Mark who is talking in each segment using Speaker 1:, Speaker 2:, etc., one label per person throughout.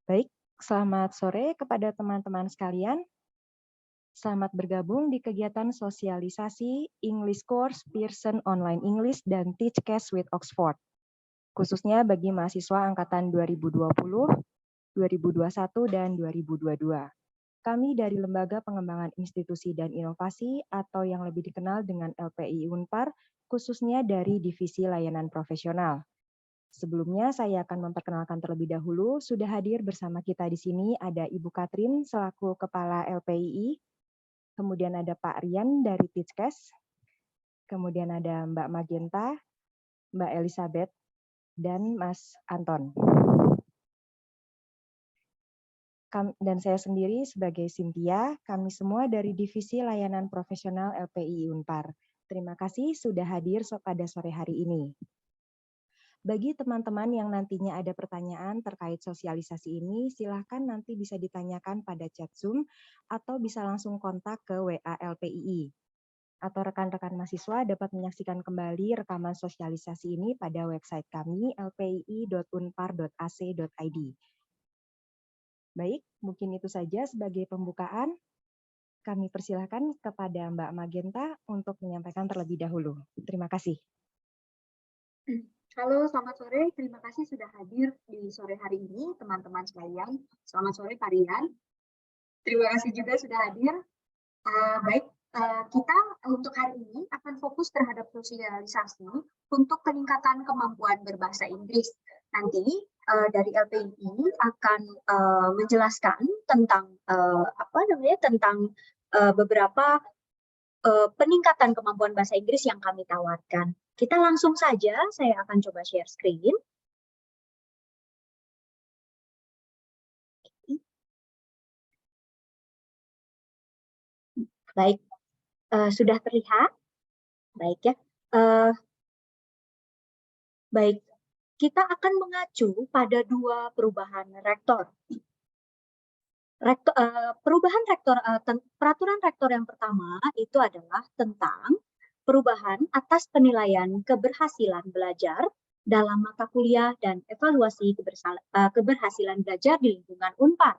Speaker 1: Baik, selamat sore kepada teman-teman sekalian. Selamat bergabung di kegiatan sosialisasi English Course Pearson Online English dan Teachcast with Oxford, khususnya bagi mahasiswa angkatan 2020, 2021, dan 2022. Kami dari Lembaga Pengembangan Institusi dan Inovasi atau yang lebih dikenal dengan LPI Unpar, khususnya dari Divisi Layanan Profesional. Sebelumnya saya akan memperkenalkan terlebih dahulu, sudah hadir bersama kita di sini ada Ibu Katrin selaku Kepala LPII, kemudian ada Pak Rian dari Teachcast, kemudian ada Mbak Magenta, Mbak Elizabeth, dan Mas Anton. Dan saya sendiri sebagai Cynthia, kami semua dari Divisi Layanan Profesional LPII Unpar. Terima kasih sudah hadir pada sore hari ini. Bagi teman-teman yang nantinya ada pertanyaan terkait sosialisasi ini, silahkan nanti bisa ditanyakan pada chat Zoom atau bisa langsung kontak ke WA LPII. Atau rekan-rekan mahasiswa dapat menyaksikan kembali rekaman sosialisasi ini pada website kami lpii.unpar.ac.id. Baik, mungkin itu saja sebagai pembukaan. Kami persilahkan kepada Mbak Magenta untuk menyampaikan terlebih dahulu. Terima kasih.
Speaker 2: Halo, selamat sore. Terima kasih sudah hadir di sore hari ini, teman-teman sekalian. Selamat sore, Pak Rian. Terima kasih juga sudah hadir. Kita untuk hari ini akan fokus terhadap sosialisasi untuk peningkatan kemampuan berbahasa Inggris. Nanti dari LPII akan menjelaskan tentang beberapa peningkatan kemampuan bahasa Inggris yang kami tawarkan. Kita langsung saja, saya akan coba share screen. Baik, sudah terlihat? Baik ya. Baik, kita akan mengacu pada dua perubahan rektor. Peraturan rektor yang pertama itu adalah tentang perubahan atas penilaian keberhasilan belajar dalam mata kuliah dan evaluasi keberhasilan belajar di lingkungan Unpar.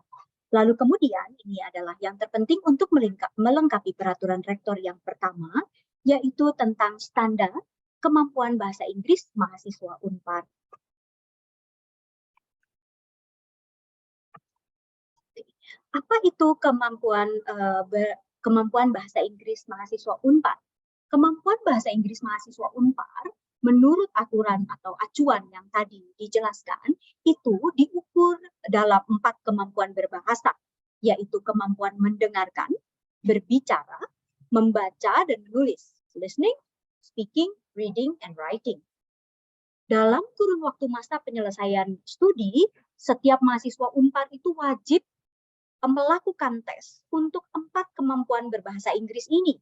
Speaker 2: Lalu kemudian ini adalah yang terpenting untuk melengkapi peraturan rektor yang pertama, yaitu tentang standar kemampuan bahasa Inggris mahasiswa Unpar. Apa itu kemampuan bahasa Inggris mahasiswa Unpar? Kemampuan bahasa Inggris mahasiswa Unpar menurut aturan atau acuan yang tadi dijelaskan itu diukur dalam 4 kemampuan berbahasa, yaitu kemampuan mendengarkan, berbicara, membaca dan menulis, listening, speaking, reading, and writing. Dalam kurun waktu masa penyelesaian studi, setiap mahasiswa Unpar itu wajib melakukan tes untuk 4 kemampuan berbahasa Inggris ini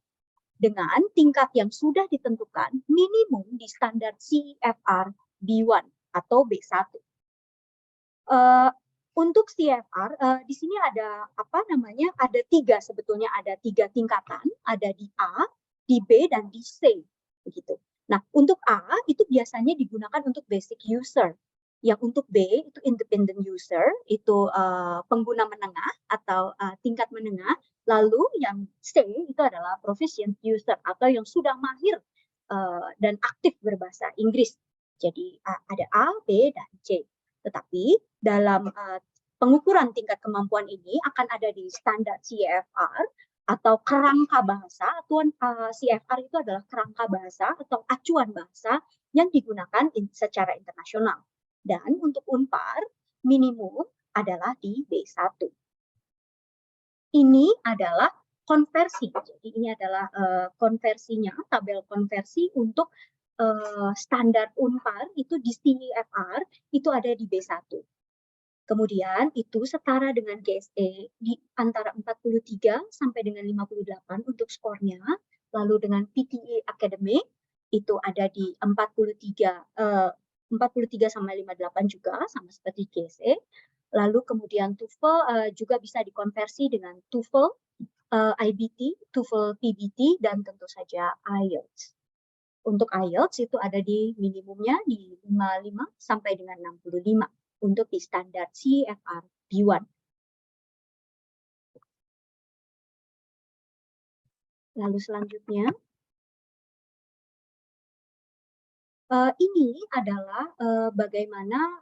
Speaker 2: dengan tingkat yang sudah ditentukan minimum di standar CEFR B1 atau B1. Untuk CEFR di sini ada ada 3 sebetulnya, ada 3 tingkatan, ada di A, di B dan di C begitu. Nah, untuk A itu biasanya digunakan untuk basic user. Yang untuk B itu independent user, itu pengguna menengah atau tingkat menengah. Lalu yang C itu adalah proficient user atau yang sudah mahir dan aktif berbahasa Inggris. Jadi ada A, B, dan C. Tetapi dalam pengukuran tingkat kemampuan ini akan ada di standar CEFR atau kerangka bahasa. CEFR itu adalah kerangka bahasa atau acuan bahasa yang digunakan secara internasional. Dan untuk Unpar, minimum adalah di B1. Ini adalah konversi. Jadi ini adalah konversinya, tabel konversi untuk standar Unpar itu di CEFR itu ada di B1. Kemudian itu setara dengan GSE di antara 43 sampai dengan 58 untuk skornya. Lalu dengan PTE Academic itu ada di 43 sampai 58 juga, sama seperti GSE. Lalu kemudian TOEFL juga bisa dikonversi dengan TOEFL, IBT, TOEFL PBT, dan tentu saja IELTS. Untuk IELTS itu ada di minimumnya di 55 sampai dengan 65 untuk di standar CEFR B1. Lalu selanjutnya, ini adalah bagaimana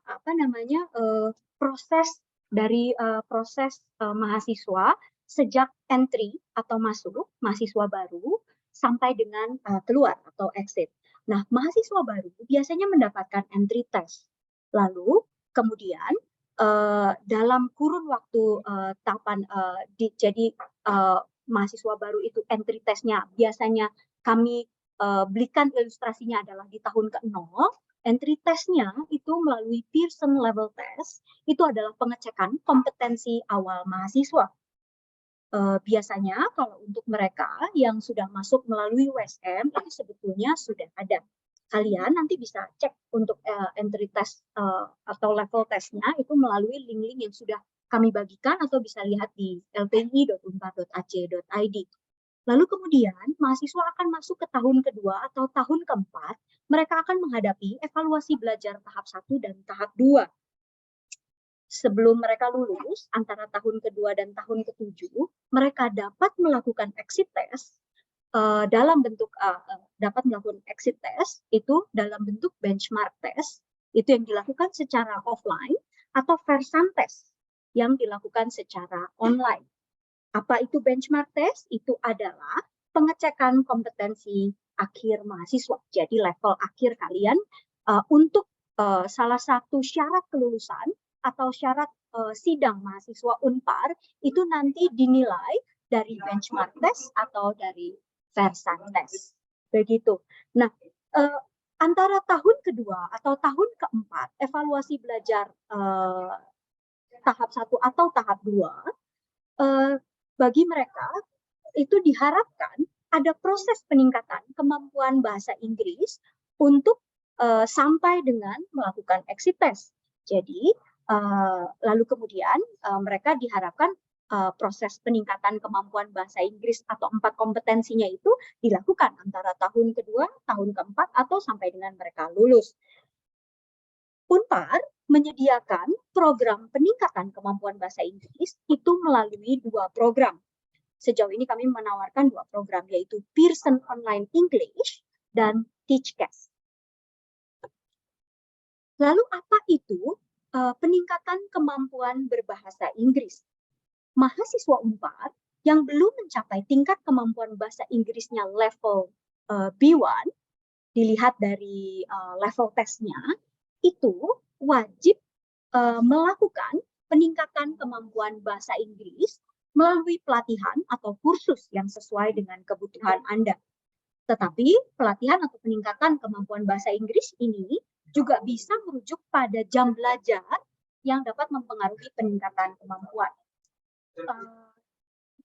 Speaker 2: proses dari proses mahasiswa sejak entry atau masuk mahasiswa baru sampai dengan keluar atau exit. Nah, mahasiswa baru biasanya mendapatkan entry test. Lalu kemudian dalam kurun waktu tahapan jadi mahasiswa baru itu entry testnya biasanya kami belikan ilustrasinya adalah di tahun ke-0, entry testnya itu melalui Pearson Level Test, itu adalah pengecekan kompetensi awal mahasiswa. Biasanya kalau untuk mereka yang sudah masuk melalui USM, itu sebetulnya sudah ada. Kalian nanti bisa cek untuk entry test atau level testnya itu melalui link-link yang sudah kami bagikan atau bisa lihat di lpi.unpad.ac.id. Lalu kemudian mahasiswa akan masuk ke tahun kedua atau tahun keempat, mereka akan menghadapi evaluasi belajar tahap 1 dan tahap 2. Sebelum mereka lulus, antara tahun kedua dan tahun ke-7, mereka dapat melakukan exit test dalam bentuk itu dalam bentuk benchmark test, itu yang dilakukan secara offline, atau versan test yang dilakukan secara online. Apa itu benchmark test? Itu adalah pengecekan kompetensi akhir mahasiswa. Jadi level akhir kalian untuk salah satu syarat kelulusan atau syarat sidang mahasiswa Unpar itu nanti dinilai dari benchmark test atau dari versan test. Begitu. Nah, antara tahun kedua atau tahun keempat, evaluasi belajar tahap 1 atau tahap 2, bagi mereka itu diharapkan ada proses peningkatan kemampuan bahasa Inggris untuk sampai dengan melakukan exit test. Jadi lalu kemudian mereka diharapkan proses peningkatan kemampuan bahasa Inggris atau 4 kompetensinya itu dilakukan antara tahun kedua, tahun keempat, atau sampai dengan mereka lulus. Unpar menyediakan program peningkatan kemampuan bahasa Inggris itu melalui 2 program. Sejauh ini kami menawarkan 2 program, yaitu Pearson Online English dan TeachCast. Lalu apa itu peningkatan kemampuan berbahasa Inggris? Mahasiswa Unpar yang belum mencapai tingkat kemampuan bahasa Inggrisnya level B1, dilihat dari level tesnya, itu wajib melakukan peningkatan kemampuan bahasa Inggris melalui pelatihan atau kursus yang sesuai dengan kebutuhan Anda. Tetapi pelatihan atau peningkatan kemampuan bahasa Inggris ini juga bisa merujuk pada jam belajar yang dapat mempengaruhi peningkatan kemampuan.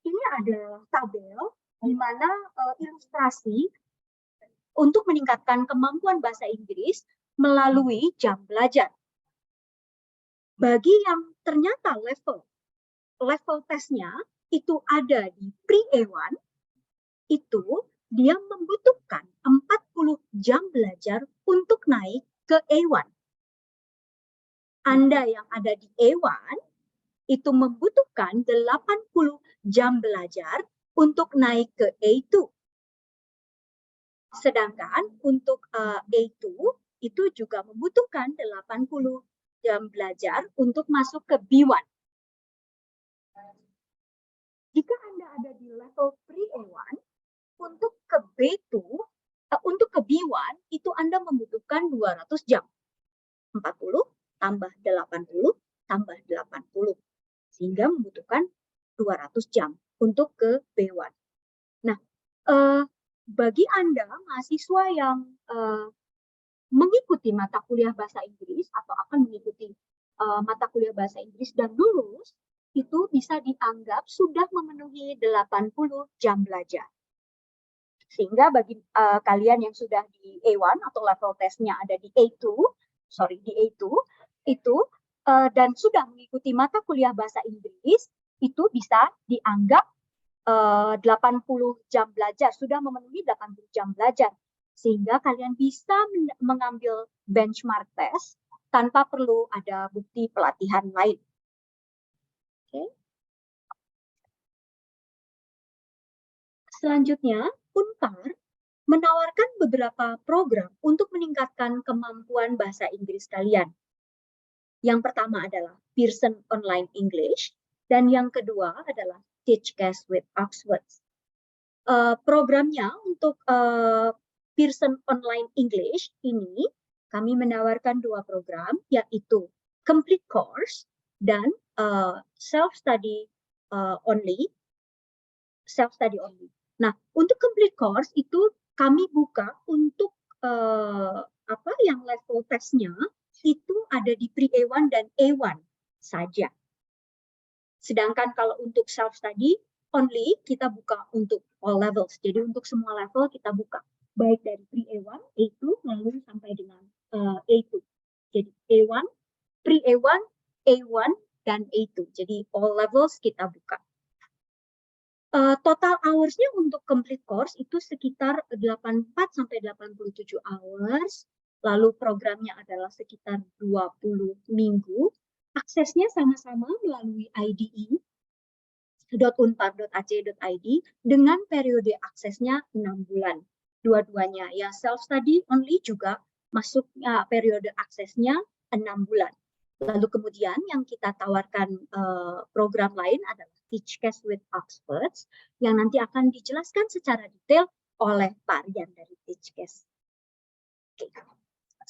Speaker 2: Ini ada tabel di mana ilustrasi untuk meningkatkan kemampuan bahasa Inggris melalui jam belajar. Bagi yang ternyata level tesnya itu ada di pre-A1, itu dia membutuhkan 40 jam belajar untuk naik ke A1. Anda yang ada di A1 itu membutuhkan 80 jam belajar untuk naik ke A2. Sedangkan untuk A2 itu juga membutuhkan 80 jam belajar untuk masuk ke B1. Jika Anda ada di level pre-A1, untuk ke B2, untuk ke B1 itu Anda membutuhkan 200 jam. 40 tambah 80 tambah 80. Sehingga membutuhkan 200 jam untuk ke B1. Nah, bagi Anda mahasiswa yang mengikuti mata kuliah bahasa Inggris atau akan mengikuti mata kuliah bahasa Inggris dan lulus, itu bisa dianggap sudah memenuhi 80 jam belajar. Sehingga bagi kalian yang sudah di A1 atau level tesnya ada di A2, itu dan sudah mengikuti mata kuliah bahasa Inggris, itu bisa dianggap 80 jam belajar, sudah memenuhi 80 jam belajar. Sehingga kalian bisa mengambil benchmark test tanpa perlu ada bukti pelatihan lain. Selanjutnya, Unpar menawarkan beberapa program untuk meningkatkan kemampuan bahasa Inggris kalian. Yang pertama adalah Pearson Online English, dan yang kedua adalah TeachCast with Oxford. Programnya untuk Pearson Online English ini, kami menawarkan dua program, yaitu Complete Course dan Self-Study Only. Self-Study Only. Nah, untuk Complete Course itu kami buka untuk yang level testnya itu ada di pre-A1 dan A1 saja. Sedangkan kalau untuk self-study only, kita buka untuk all levels. Jadi untuk semua level kita buka. Baik dari pre-A1, A2, lalu sampai dengan A2. Jadi A1, pre-A1, A1, dan A2. Jadi all levels kita buka. Total hours-nya untuk complete course itu sekitar 84 sampai 87 hours. Lalu programnya adalah sekitar 20 minggu. Aksesnya sama-sama melalui ide.unpar.ac.id dengan periode aksesnya 6 bulan. Dua-duanya, ya self-study only juga masuk periode aksesnya 6 bulan. Lalu kemudian yang kita tawarkan program lain adalah TeachCast with Oxford yang nanti akan dijelaskan secara detail oleh Pak Rian dari TeachCast.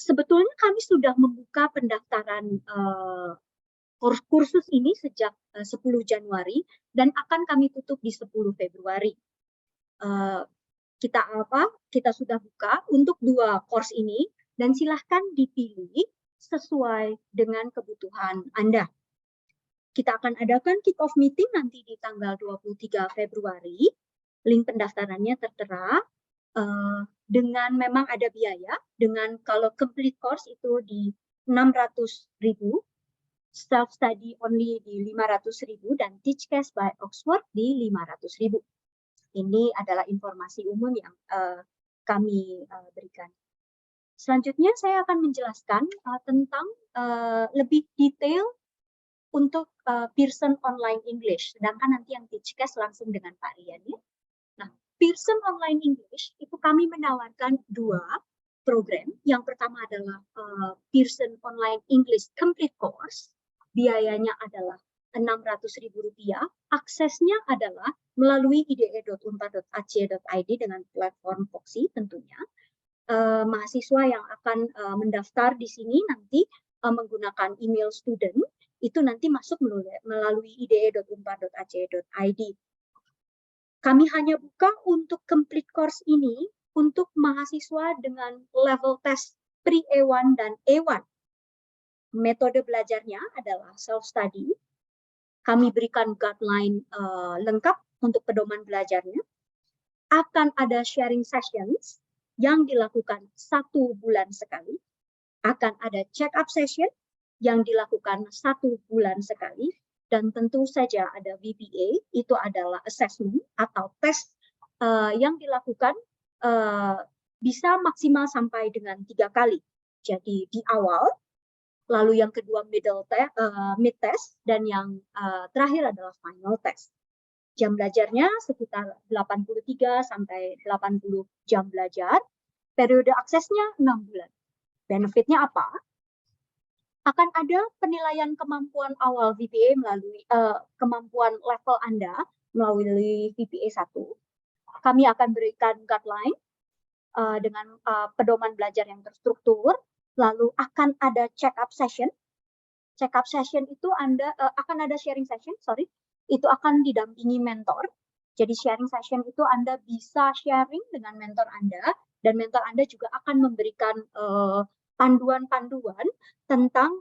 Speaker 2: Sebetulnya kami sudah membuka pendaftaran kursus ini sejak 10 Januari dan akan kami tutup di 10 Februari. Kita sudah buka untuk dua course ini dan silahkan dipilih sesuai dengan kebutuhan Anda. Kita akan adakan kick-off meeting nanti di tanggal 23 Februari. Link pendaftarannya tertera. Dengan memang ada biaya, dengan kalau complete course itu di 600.000, self-study only di 500.000, dan TeachCast by Oxford di 500.000. Ini adalah informasi umum yang kami berikan. Selanjutnya saya akan menjelaskan tentang lebih detail untuk Pearson Online English, sedangkan nanti yang TeachCast langsung dengan Pak Rian ya. Nah, Pearson Online English itu kami menawarkan dua program. Yang pertama adalah Pearson Online English Complete Course. Biayanya adalah Rp600.000. Aksesnya adalah melalui ide.unpar.ac.id dengan platform Foxy tentunya. Mahasiswa yang akan mendaftar di sini nanti menggunakan email student itu nanti masuk melalui ide.unpar.ac.id. Kami hanya buka untuk complete course ini untuk mahasiswa dengan level tes pre-A1 dan A1. Metode belajarnya adalah self-study. Kami berikan guideline lengkap untuk pedoman belajarnya. Akan ada sharing sessions yang dilakukan 1 bulan sekali. Akan ada check-up session yang dilakukan 1 bulan sekali. Dan tentu saja ada VBA, itu adalah assessment atau tes yang dilakukan bisa maksimal sampai dengan 3 kali. Jadi di awal, lalu yang kedua mid test, dan yang terakhir adalah final test. Jam belajarnya sekitar 83 sampai 80 jam belajar. Periode aksesnya 6 bulan. Benefitnya apa? Akan ada penilaian kemampuan awal VBA melalui kemampuan level Anda melalui VBA 1. Kami akan berikan guideline dengan pedoman belajar yang terstruktur, lalu akan ada check-up session. Check-up session itu akan ada sharing session, itu akan didampingi mentor. Jadi sharing session itu Anda bisa sharing dengan mentor Anda, dan mentor Anda juga akan memberikan panduan-panduan tentang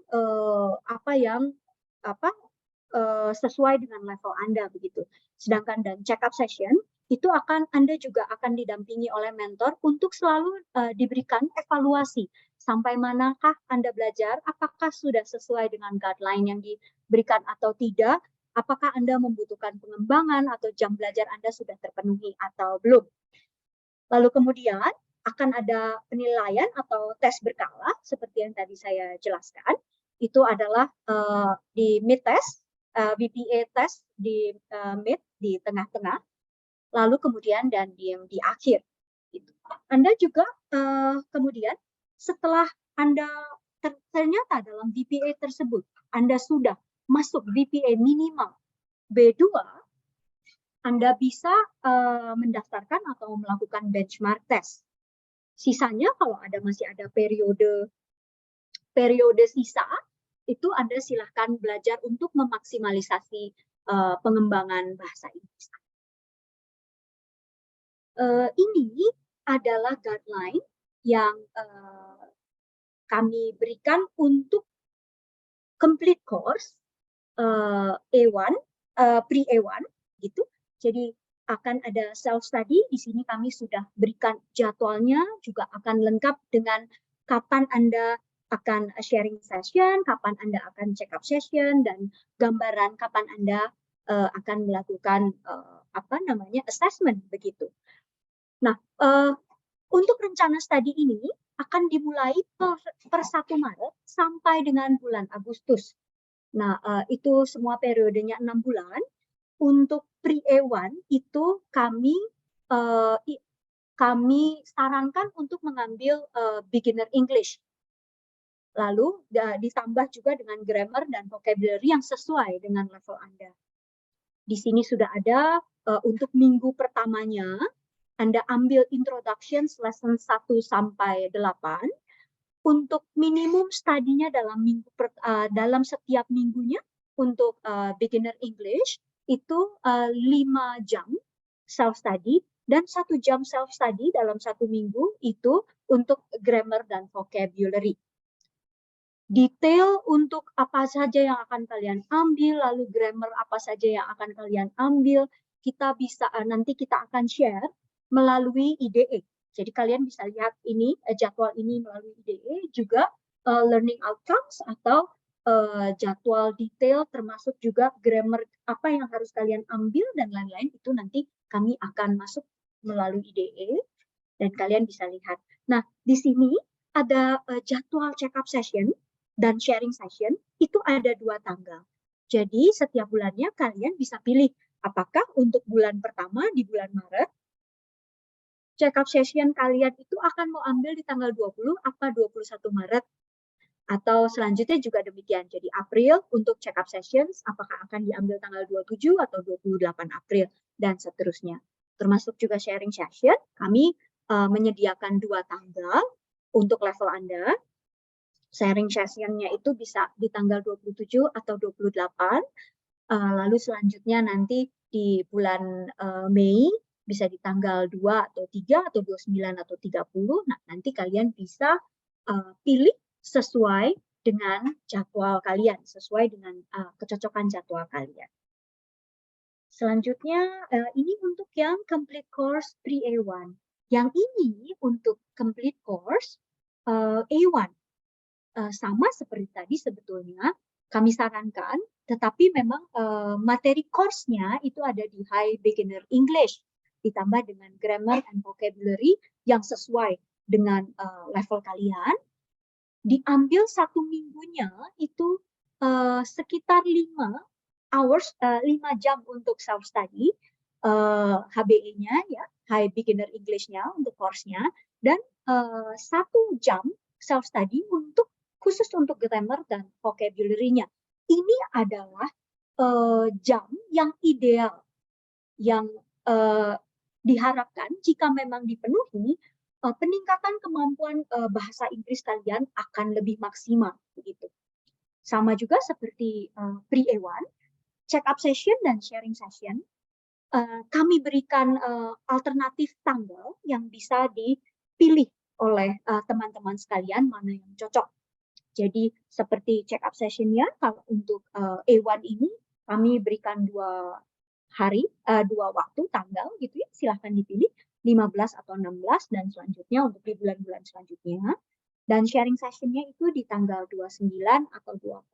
Speaker 2: sesuai dengan level Anda begitu. Sedangkan dan check-up session itu Anda juga akan didampingi oleh mentor untuk selalu diberikan evaluasi sampai manakah Anda belajar, apakah sudah sesuai dengan guideline yang diberikan atau tidak, apakah Anda membutuhkan pengembangan atau jam belajar Anda sudah terpenuhi atau belum. Lalu kemudian akan ada penilaian atau tes berkala seperti yang tadi saya jelaskan. Itu adalah di mid test, VBA test di mid, di tengah-tengah. lalu kemudian dan yang di akhir. Gitu. Anda juga kemudian setelah Anda ternyata dalam VPA tersebut Anda sudah masuk VPA minimal B2, Anda bisa mendaftarkan atau melakukan benchmark test. Sisanya kalau masih ada periode sisa, itu Anda silahkan belajar untuk memaksimalisasi pengembangan bahasa Inggris. Ini adalah guideline yang kami berikan untuk complete course A1, pre-A1 gitu. Jadi akan ada self study, di sini kami sudah berikan jadwalnya, juga akan lengkap dengan kapan Anda akan sharing session, kapan Anda akan check up session, dan gambaran kapan Anda akan melakukan assessment begitu. Nah, untuk rencana studi ini akan dimulai per 1 Maret sampai dengan bulan Agustus. Nah, itu semua periodenya 6 bulan. Untuk pre-A1 itu kami sarankan untuk mengambil beginner English. Lalu ditambah juga dengan grammar dan vocabulary yang sesuai dengan level Anda. Di sini sudah ada untuk minggu pertamanya, Anda ambil introduction lesson 1 sampai 8. Untuk minimum studinya dalam setiap minggunya untuk beginner English itu 5 jam self study dan 1 jam self study dalam 1 minggu itu untuk grammar dan vocabulary. Detail untuk apa saja yang akan kalian ambil, lalu grammar apa saja yang akan kalian ambil, nanti kita akan share melalui IDE. Jadi kalian bisa lihat ini jadwal ini melalui IDE, juga learning outcomes atau jadwal detail termasuk juga grammar apa yang harus kalian ambil dan lain-lain, itu nanti kami akan masuk melalui IDE dan kalian bisa lihat. Nah, di sini ada jadwal check up session dan sharing session, itu ada 2 tanggal. Jadi setiap bulannya kalian bisa pilih apakah untuk bulan pertama di bulan Maret, check up session kalian itu akan mau ambil di tanggal 20 apa 21 Maret. Atau selanjutnya juga demikian. Jadi April untuk check up sessions, apakah akan diambil tanggal 27 atau 28 April, dan seterusnya. Termasuk juga sharing session, kami menyediakan 2 tanggal untuk level Anda. Sharing session-nya itu bisa di tanggal 27 atau 28. Lalu selanjutnya nanti di bulan Mei bisa di tanggal 2 atau 3 atau 29 atau 30. Nah, nanti kalian bisa pilih sesuai dengan jadwal kalian, sesuai dengan kecocokan jadwal kalian. Selanjutnya ini untuk yang complete course pre-A1. Yang ini untuk complete course A1. Sama seperti tadi sebetulnya kami sarankan, tetapi memang materi course-nya itu ada di High Beginner English, ditambah dengan grammar and vocabulary yang sesuai dengan level kalian. Diambil 1 minggunya itu sekitar 5 jam untuk self study, HBE-nya ya, High Beginner English-nya untuk course-nya, dan 1 jam self study khusus untuk grammar dan vocabulary-nya. Ini adalah jam yang ideal, yang diharapkan jika memang dipenuhi, peningkatan kemampuan bahasa Inggris kalian akan lebih maksimal begitu. Sama juga seperti pre-A1, check up session dan sharing session, kami berikan alternatif tanggal yang bisa dipilih oleh teman-teman sekalian mana yang cocok. Jadi seperti check up session-nya, kalau untuk A1 ini kami berikan 2 hari, 2 waktu, tanggal gitu ya, silahkan dipilih 15 atau 16 dan selanjutnya untuk di bulan-bulan selanjutnya. Dan sharing session-nya itu di tanggal 29 atau 30.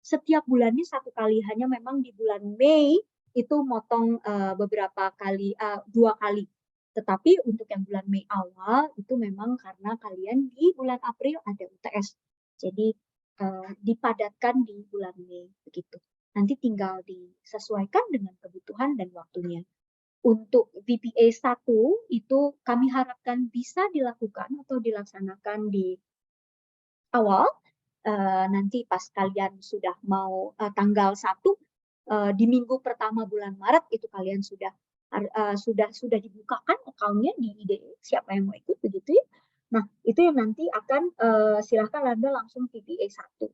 Speaker 2: Setiap bulannya 1 kali, hanya memang di bulan Mei itu motong beberapa kali, 2 kali. Tetapi untuk yang bulan Mei awal itu memang karena kalian di bulan April ada UTS. Jadi dipadatkan di bulan Mei begitu. Nanti tinggal disesuaikan dengan kebutuhan dan waktunya. Untuk VPA 1 itu kami harapkan bisa dilakukan atau dilaksanakan di awal, nanti pas kalian sudah mau tanggal 1 di minggu pertama bulan Maret itu kalian sudah dibukakan account-nya di IDE, siapa yang mau ikut begitu ya. Nah, itu yang nanti akan silahkan Anda langsung VPA 1.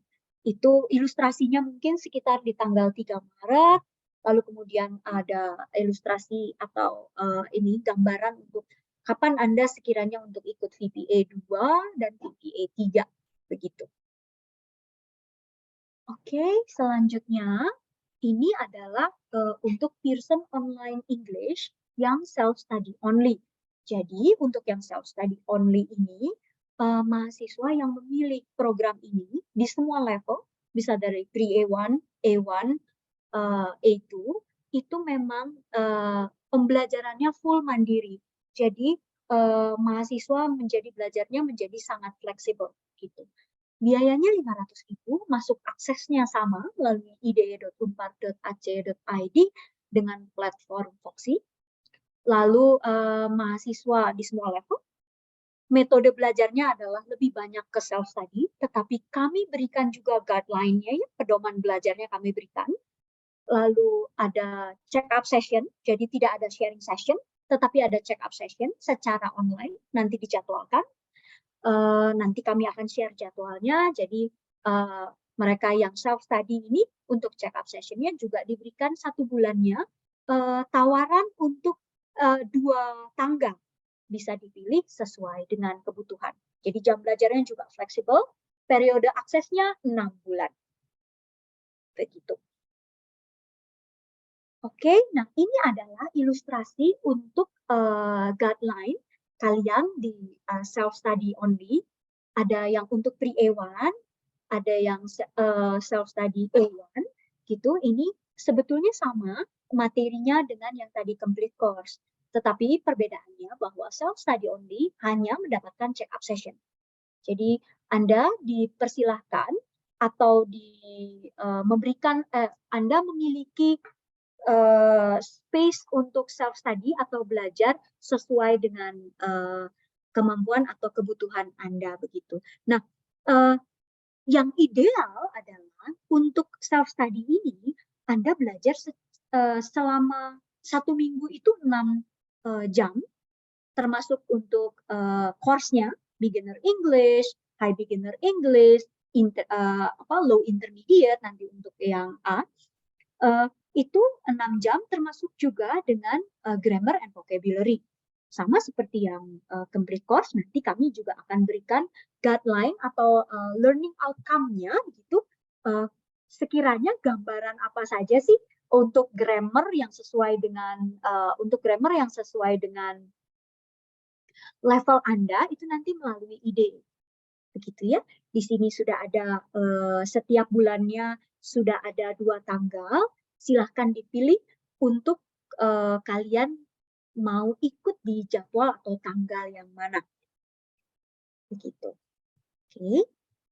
Speaker 2: Itu ilustrasinya mungkin sekitar di tanggal 3 Maret, lalu kemudian ada ilustrasi atau ini gambaran untuk kapan Anda sekiranya untuk ikut VPA 2 dan VPA 3 begitu. Oke, selanjutnya ini adalah untuk Pearson Online English yang self-study only. Jadi, untuk yang self-study only ini, mahasiswa yang memilih program ini di semua level, bisa dari pre-A1, A1, A2, itu memang pembelajarannya full mandiri. Jadi, mahasiswa belajarnya menjadi sangat fleksibel gitu. Biayanya 500.000, masuk aksesnya sama melalui ide.unpad.ac.id dengan platform Voxy. Lalu mahasiswa di semua level, metode belajarnya adalah lebih banyak ke self-study, tetapi kami berikan juga guideline-nya, ya, pedoman belajarnya kami berikan. Lalu ada check-up session, jadi tidak ada sharing session, tetapi ada check-up session secara online, nanti dijadwalkan. Nanti kami akan share jadwalnya, jadi mereka yang self-study ini untuk check-up sessionnya juga diberikan 1 bulannya tawaran untuk 2 tanggal, bisa dipilih sesuai dengan kebutuhan. Jadi jam belajarnya juga fleksibel, periode aksesnya 6 bulan. Begitu. Oke, nah ini adalah ilustrasi untuk guideline kalian di self-study only. Ada yang untuk pre-A1, ada yang self-study A1, gitu. Ini sebetulnya sama materinya dengan yang tadi complete course. Tetapi perbedaannya bahwa self-study only hanya mendapatkan check-up session. Jadi Anda dipersilahkan atau memberikan, Anda memiliki space untuk self-study atau belajar sesuai dengan kemampuan atau kebutuhan Anda begitu. Nah, yang ideal adalah untuk self-study ini Anda belajar selama 1 minggu itu 6 jam, termasuk untuk course-nya, beginner English, high beginner English, low intermediate nanti untuk yang A. Itu 6 jam termasuk juga dengan grammar and vocabulary. Sama seperti yang complete course, nanti kami juga akan berikan guideline atau learning outcome-nya gitu. Sekiranya gambaran apa saja sih untuk grammar yang sesuai dengan level Anda itu nanti melalui ide. Begitu ya. Di sini sudah ada setiap bulannya sudah ada 2 tanggal. Silahkan dipilih untuk kalian mau ikut di jadwal atau tanggal yang mana. Begitu. Oke.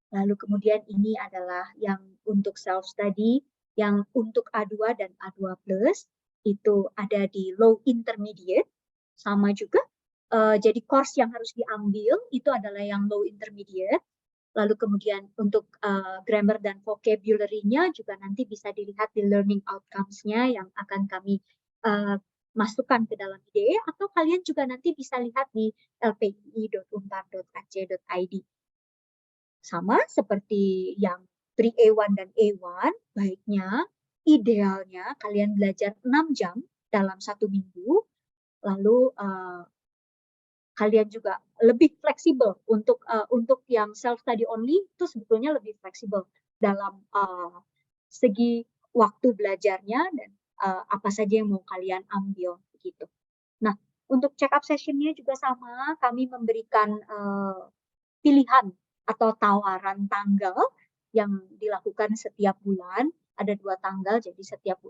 Speaker 2: Lalu kemudian ini adalah yang untuk self-study, yang untuk A2 dan A2+, itu ada di low intermediate, sama juga. Jadi course yang harus diambil itu adalah yang low intermediate. Lalu kemudian untuk grammar dan vocabulary-nya juga nanti bisa dilihat di learning outcomes-nya yang akan kami masukkan ke dalam IDE, atau kalian juga nanti bisa lihat di lpii.unpad.ac.id. Sama seperti yang pre-A1 dan A1, baiknya, idealnya kalian belajar 6 jam dalam 1 minggu, lalu kalian juga lebih fleksibel untuk yang self study only itu sebetulnya lebih fleksibel dalam segi waktu belajarnya dan apa saja yang mau kalian ambil begitu. Nah, untuk check up sessionnya juga sama, kami memberikan pilihan atau tawaran tanggal yang dilakukan setiap bulan. Ada 2 tanggal, jadi setiap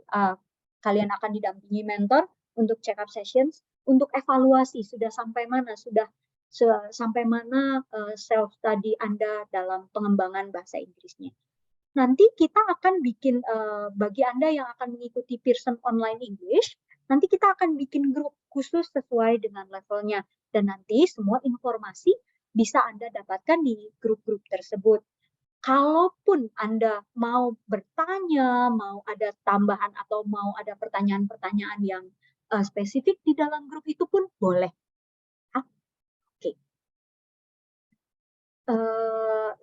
Speaker 2: kalian akan didampingi mentor untuk check up sessions. Untuk evaluasi sudah sampai mana, self study Anda dalam pengembangan bahasa Inggrisnya. Nanti kita akan bikin bagi Anda yang akan mengikuti Pearson Online English, nanti kita akan bikin grup khusus sesuai dengan levelnya. Dan nanti semua informasi bisa Anda dapatkan di grup-grup tersebut. Kalaupun Anda mau bertanya, mau ada tambahan atau mau ada pertanyaan-pertanyaan yang spesifik di dalam grup itu pun boleh. Oke.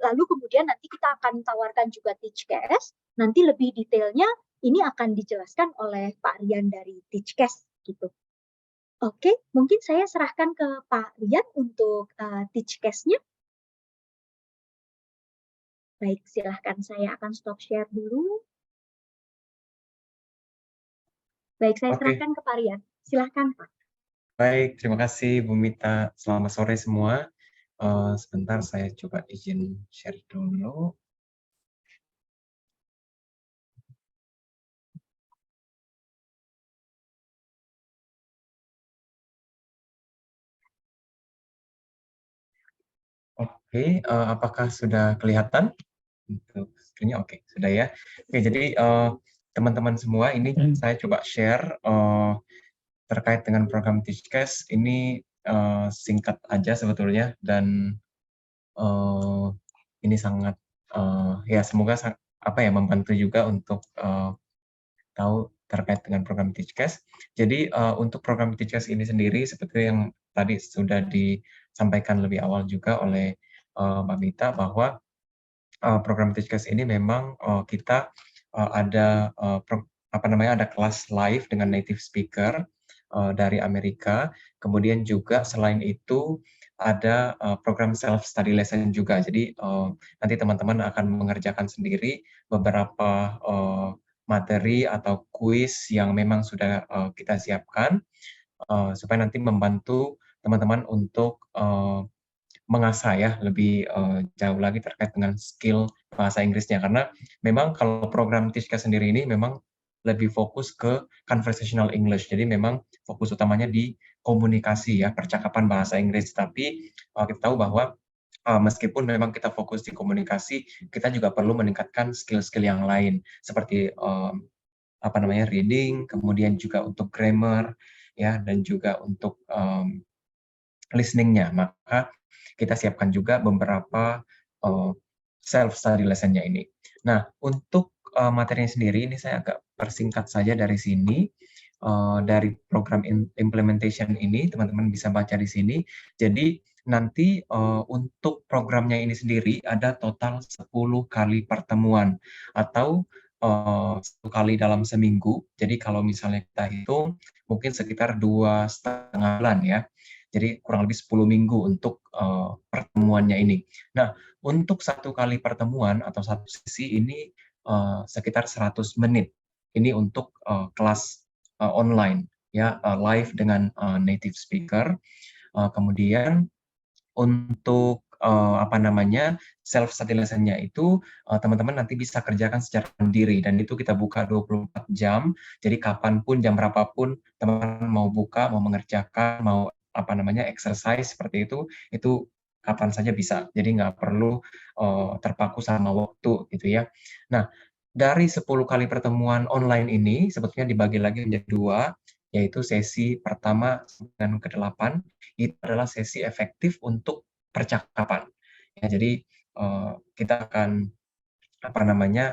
Speaker 2: Lalu kemudian nanti kita akan tawarkan juga Teachcast. Nanti lebih detailnya ini akan dijelaskan oleh Pak Rian dari Teachcast gitu. Oke, mungkin saya serahkan ke Pak Rian untuk Teachcast-nya. Baik, silahkan, saya akan stop share dulu. Baik, saya
Speaker 3: Oke.
Speaker 2: serahkan ke Pak Rian. Silahkan, Pak.
Speaker 3: Baik, terima kasih Bu Mita. Selamat sore semua. Sebentar saya coba izin share dulu. Oke, apakah sudah kelihatan? Untuk screen-nya oke, sudah ya. Oke, jadi teman-teman semua, ini saya coba share terkait dengan program Teachcast. Ini singkat aja sebetulnya, dan ini sangat ya semoga membantu juga untuk tahu terkait dengan program Teachcast. Jadi untuk program Teachcast ini sendiri seperti yang tadi sudah disampaikan lebih awal juga oleh Mbak Mita, bahwa program Teachcast ini memang kita ada ada kelas live dengan native speaker dari Amerika. Kemudian juga selain itu ada program self study lesson juga. Jadi nanti teman-teman akan mengerjakan sendiri beberapa materi atau kuis yang memang sudah kita siapkan supaya nanti membantu teman-teman untuk mengasah ya lebih jauh lagi terkait dengan skill bahasa Inggrisnya. Karena memang kalau program Teachcast sendiri ini memang lebih fokus ke conversational English. Jadi memang fokus utamanya di komunikasi ya, percakapan bahasa Inggris. Tapi kita tahu bahwa meskipun memang kita fokus di komunikasi, kita juga perlu meningkatkan skill-skill yang lain seperti reading, kemudian juga untuk grammar ya, dan juga untuk listening-nya. Maka kita siapkan juga beberapa self study lesson-nya ini. Nah, untuk materinya sendiri ini saya agak persingkat saja dari sini. Dari program implementation ini teman-teman bisa baca di sini. Jadi nanti untuk programnya ini sendiri ada total 10 kali pertemuan atau 1 kali dalam seminggu. Jadi kalau misalnya kita hitung mungkin sekitar 2,5 bulan ya. Jadi kurang lebih 10 minggu untuk pertemuannya ini. Nah, untuk 1 kali pertemuan atau 1 sesi ini sekitar 100 menit. Ini untuk kelas online ya, live dengan native speaker. Kemudian untuk self study lesson-nya itu teman-teman nanti bisa kerjakan secara mandiri, dan itu kita buka 24 jam. Jadi kapanpun, jam berapapun teman-teman mau buka, mau mengerjakan, mau exercise seperti itu kapan saja bisa. Jadi nggak perlu terpaku sama waktu gitu ya. Nah, dari 10 kali pertemuan online ini sebetulnya dibagi lagi menjadi 2, yaitu sesi pertama dan ke-8 itu adalah sesi efektif untuk percakapan. Ya, jadi kita akan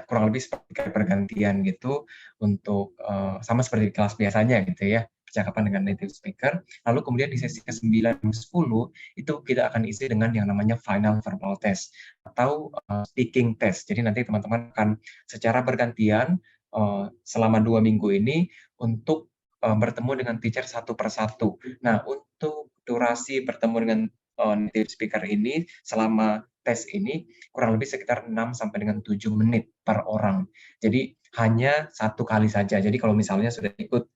Speaker 3: kurang lebih seperti kayak pergantian gitu untuk sama seperti kelas biasanya gitu ya, percakapan dengan native speaker. Lalu kemudian di sesi ke-9 dan 10 itu kita akan isi dengan yang namanya final verbal test atau speaking test. Jadi nanti teman-teman akan secara bergantian selama 2 minggu ini untuk bertemu dengan teacher satu persatu. Nah, untuk durasi bertemu dengan native speaker ini selama tes ini kurang lebih sekitar 6 sampai dengan 7 menit per orang. Jadi hanya 1 kali saja. Jadi kalau misalnya sudah ikut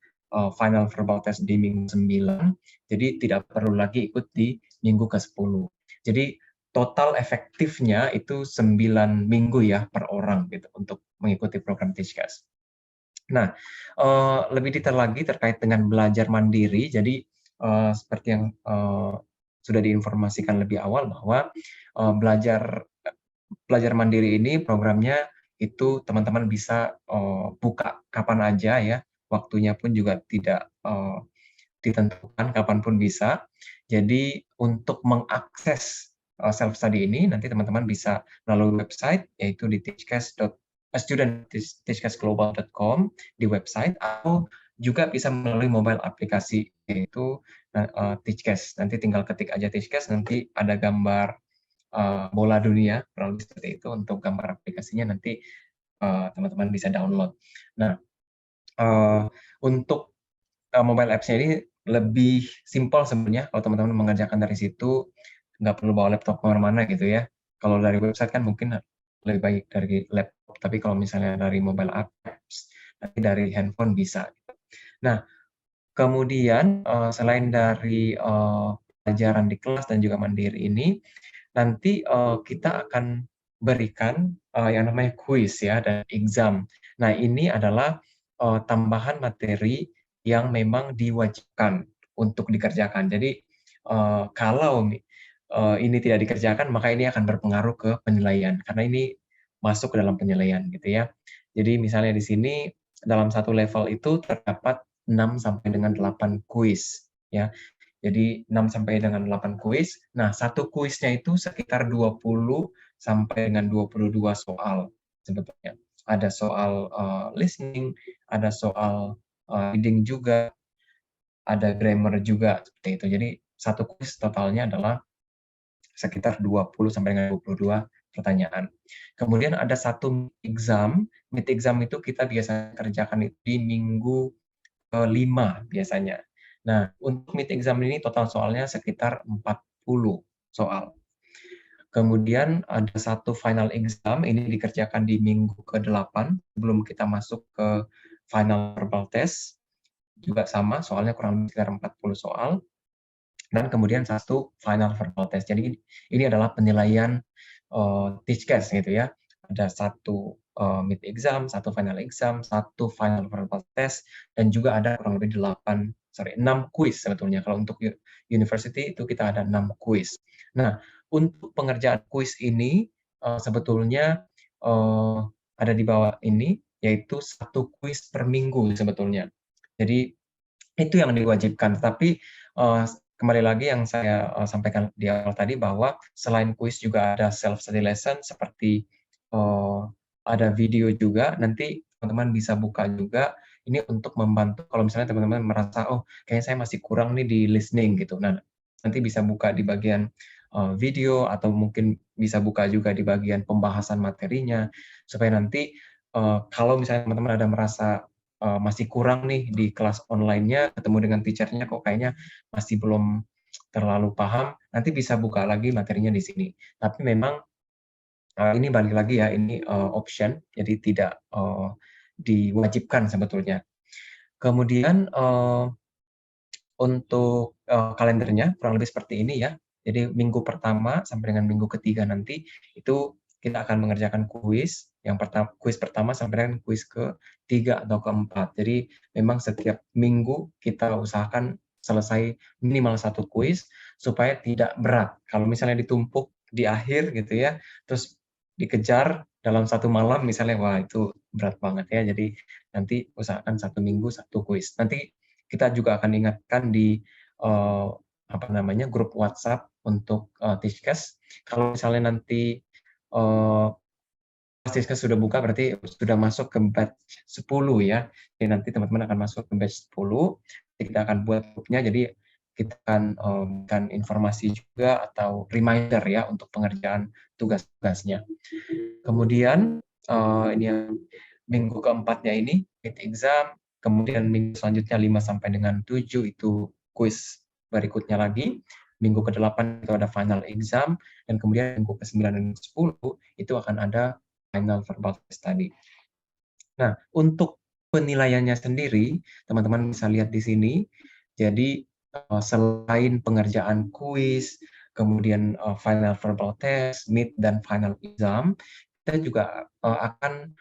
Speaker 3: final verbal test di minggu 9, jadi tidak perlu lagi ikut di minggu ke-10. Jadi total efektifnya itu 9 minggu ya per orang gitu untuk mengikuti program Teachcast. Nah, lebih detail lagi terkait dengan belajar mandiri. Jadi seperti yang sudah diinformasikan lebih awal bahwa belajar mandiri ini programnya itu teman-teman bisa buka kapan aja ya, waktunya pun juga tidak ditentukan, kapanpun bisa. Jadi untuk mengakses self study ini nanti teman-teman bisa melalui website yaitu di student.teachcastglobal.com di website, atau juga bisa melalui mobile aplikasi yaitu Teachcast. Nanti tinggal ketik aja Teachcast, nanti ada gambar bola dunia, kurang lebih seperti itu untuk gambar aplikasinya, nanti teman-teman bisa download. Nah, untuk mobile apps-nya ini lebih simpel sebenarnya kalau teman-teman mengerjakan dari situ, nggak perlu bawa laptop kemana-mana gitu ya. Kalau dari website kan mungkin lebih baik dari laptop, tapi kalau misalnya dari mobile apps, nanti dari handphone bisa. Nah, kemudian selain dari pelajaran di kelas dan juga mandiri ini, nanti kita akan berikan yang namanya kuis ya dan exam. Nah, ini adalah tambahan materi yang memang diwajibkan untuk dikerjakan. Jadi kalau ini tidak dikerjakan, maka ini akan berpengaruh ke penilaian karena ini masuk ke dalam penilaian gitu ya. Jadi misalnya di sini dalam satu level itu terdapat 6 sampai dengan 8 kuis ya. Jadi 6 sampai dengan 8 kuis. Nah, satu kuisnya itu sekitar 20 sampai dengan 22 soal sebetulnya. Ada soal listening, ada soal reading juga, ada grammar juga seperti itu. Jadi satu kuis totalnya adalah sekitar 20 sampai dengan 22 pertanyaan. Kemudian ada satu mid exam itu kita biasa kerjakan di minggu ke-5 biasanya. Nah, untuk mid exam ini total soalnya sekitar 40 soal. Kemudian ada satu final exam, ini dikerjakan di minggu ke-8 sebelum kita masuk ke final verbal test. Juga sama, soalnya kurang lebih sekitar 40 soal. Dan kemudian satu final verbal test. Jadi ini adalah penilaian Teachcast gitu ya. Ada satu mid exam, satu final exam, satu final verbal test, dan juga ada kurang lebih 6 kuis sebetulnya. Kalau untuk university itu kita ada 6 kuis. Nah, untuk pengerjaan kuis ini sebetulnya ada di bawah ini, yaitu satu kuis per minggu sebetulnya. Jadi itu yang diwajibkan. Tapi kembali lagi yang saya sampaikan di awal tadi bahwa selain kuis juga ada self study lesson seperti ada video juga. Nanti teman-teman bisa buka juga ini untuk membantu kalau misalnya teman-teman merasa oh kayaknya saya masih kurang nih di listening gitu. Nah, nanti bisa buka di bagian video atau mungkin bisa buka juga di bagian pembahasan materinya supaya nanti kalau misalnya teman-teman ada merasa masih kurang nih di kelas online-nya, ketemu dengan teacher-nya kok kayaknya masih belum terlalu paham, nanti bisa buka lagi materinya di sini. Tapi memang ini balik lagi ya, ini option, jadi tidak diwajibkan sebetulnya. Kemudian untuk kalendernya kurang lebih seperti ini ya. Jadi minggu pertama sampai dengan minggu ketiga nanti itu kita akan mengerjakan kuis. Kuis pertama sampai dengan kuis ke-3 atau ke-4. Jadi memang setiap minggu kita usahakan selesai minimal satu kuis supaya tidak berat. Kalau misalnya ditumpuk di akhir gitu ya, terus dikejar dalam satu malam misalnya, wah itu berat banget ya. Jadi nanti usahakan satu minggu satu kuis. Nanti kita juga akan ingatkan di grup WhatsApp untuk Teachcast. Kalau misalnya nanti Teachcast sudah buka berarti sudah masuk ke batch 10 ya. Jadi nanti teman-teman akan masuk ke batch 10. Jadi kita akan buat grupnya. Jadi kita akan berikan informasi juga atau reminder ya untuk pengerjaan tugas-tugasnya. Kemudian ini yang minggu keempatnya ini mid exam. Kemudian minggu selanjutnya 5 sampai dengan 7 itu kuis berikutnya lagi. Minggu ke-8 itu ada final exam, dan kemudian minggu ke-9 dan ke-10 itu akan ada final verbal test tadi. Nah, untuk penilaiannya sendiri, teman-teman bisa lihat di sini. Jadi selain pengerjaan kuis, kemudian final verbal test, mid dan final exam, kita juga akan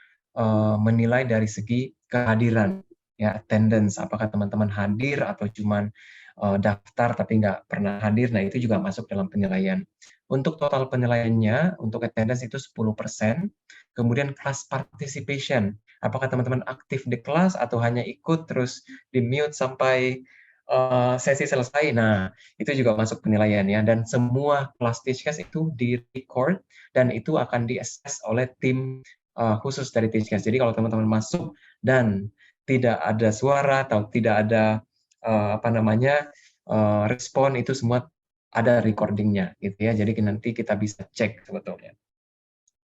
Speaker 3: menilai dari segi kehadiran, ya attendance, apakah teman-teman hadir atau cuman daftar tapi nggak pernah hadir. Nah, itu juga masuk dalam penilaian. Untuk total penilaiannya, untuk attendance itu 10%, kemudian class participation Apakah teman-teman aktif di kelas atau hanya ikut terus di-mute sampai sesi selesai? Nah, itu juga masuk penilaian ya. Dan semua kelas Teachcast itu di-record dan itu akan di-assess oleh tim khusus dari Teachcast. Jadi kalau teman-teman masuk dan tidak ada suara atau tidak ada respon, itu semua ada recordingnya gitu ya. Jadi nanti kita bisa cek sebetulnya.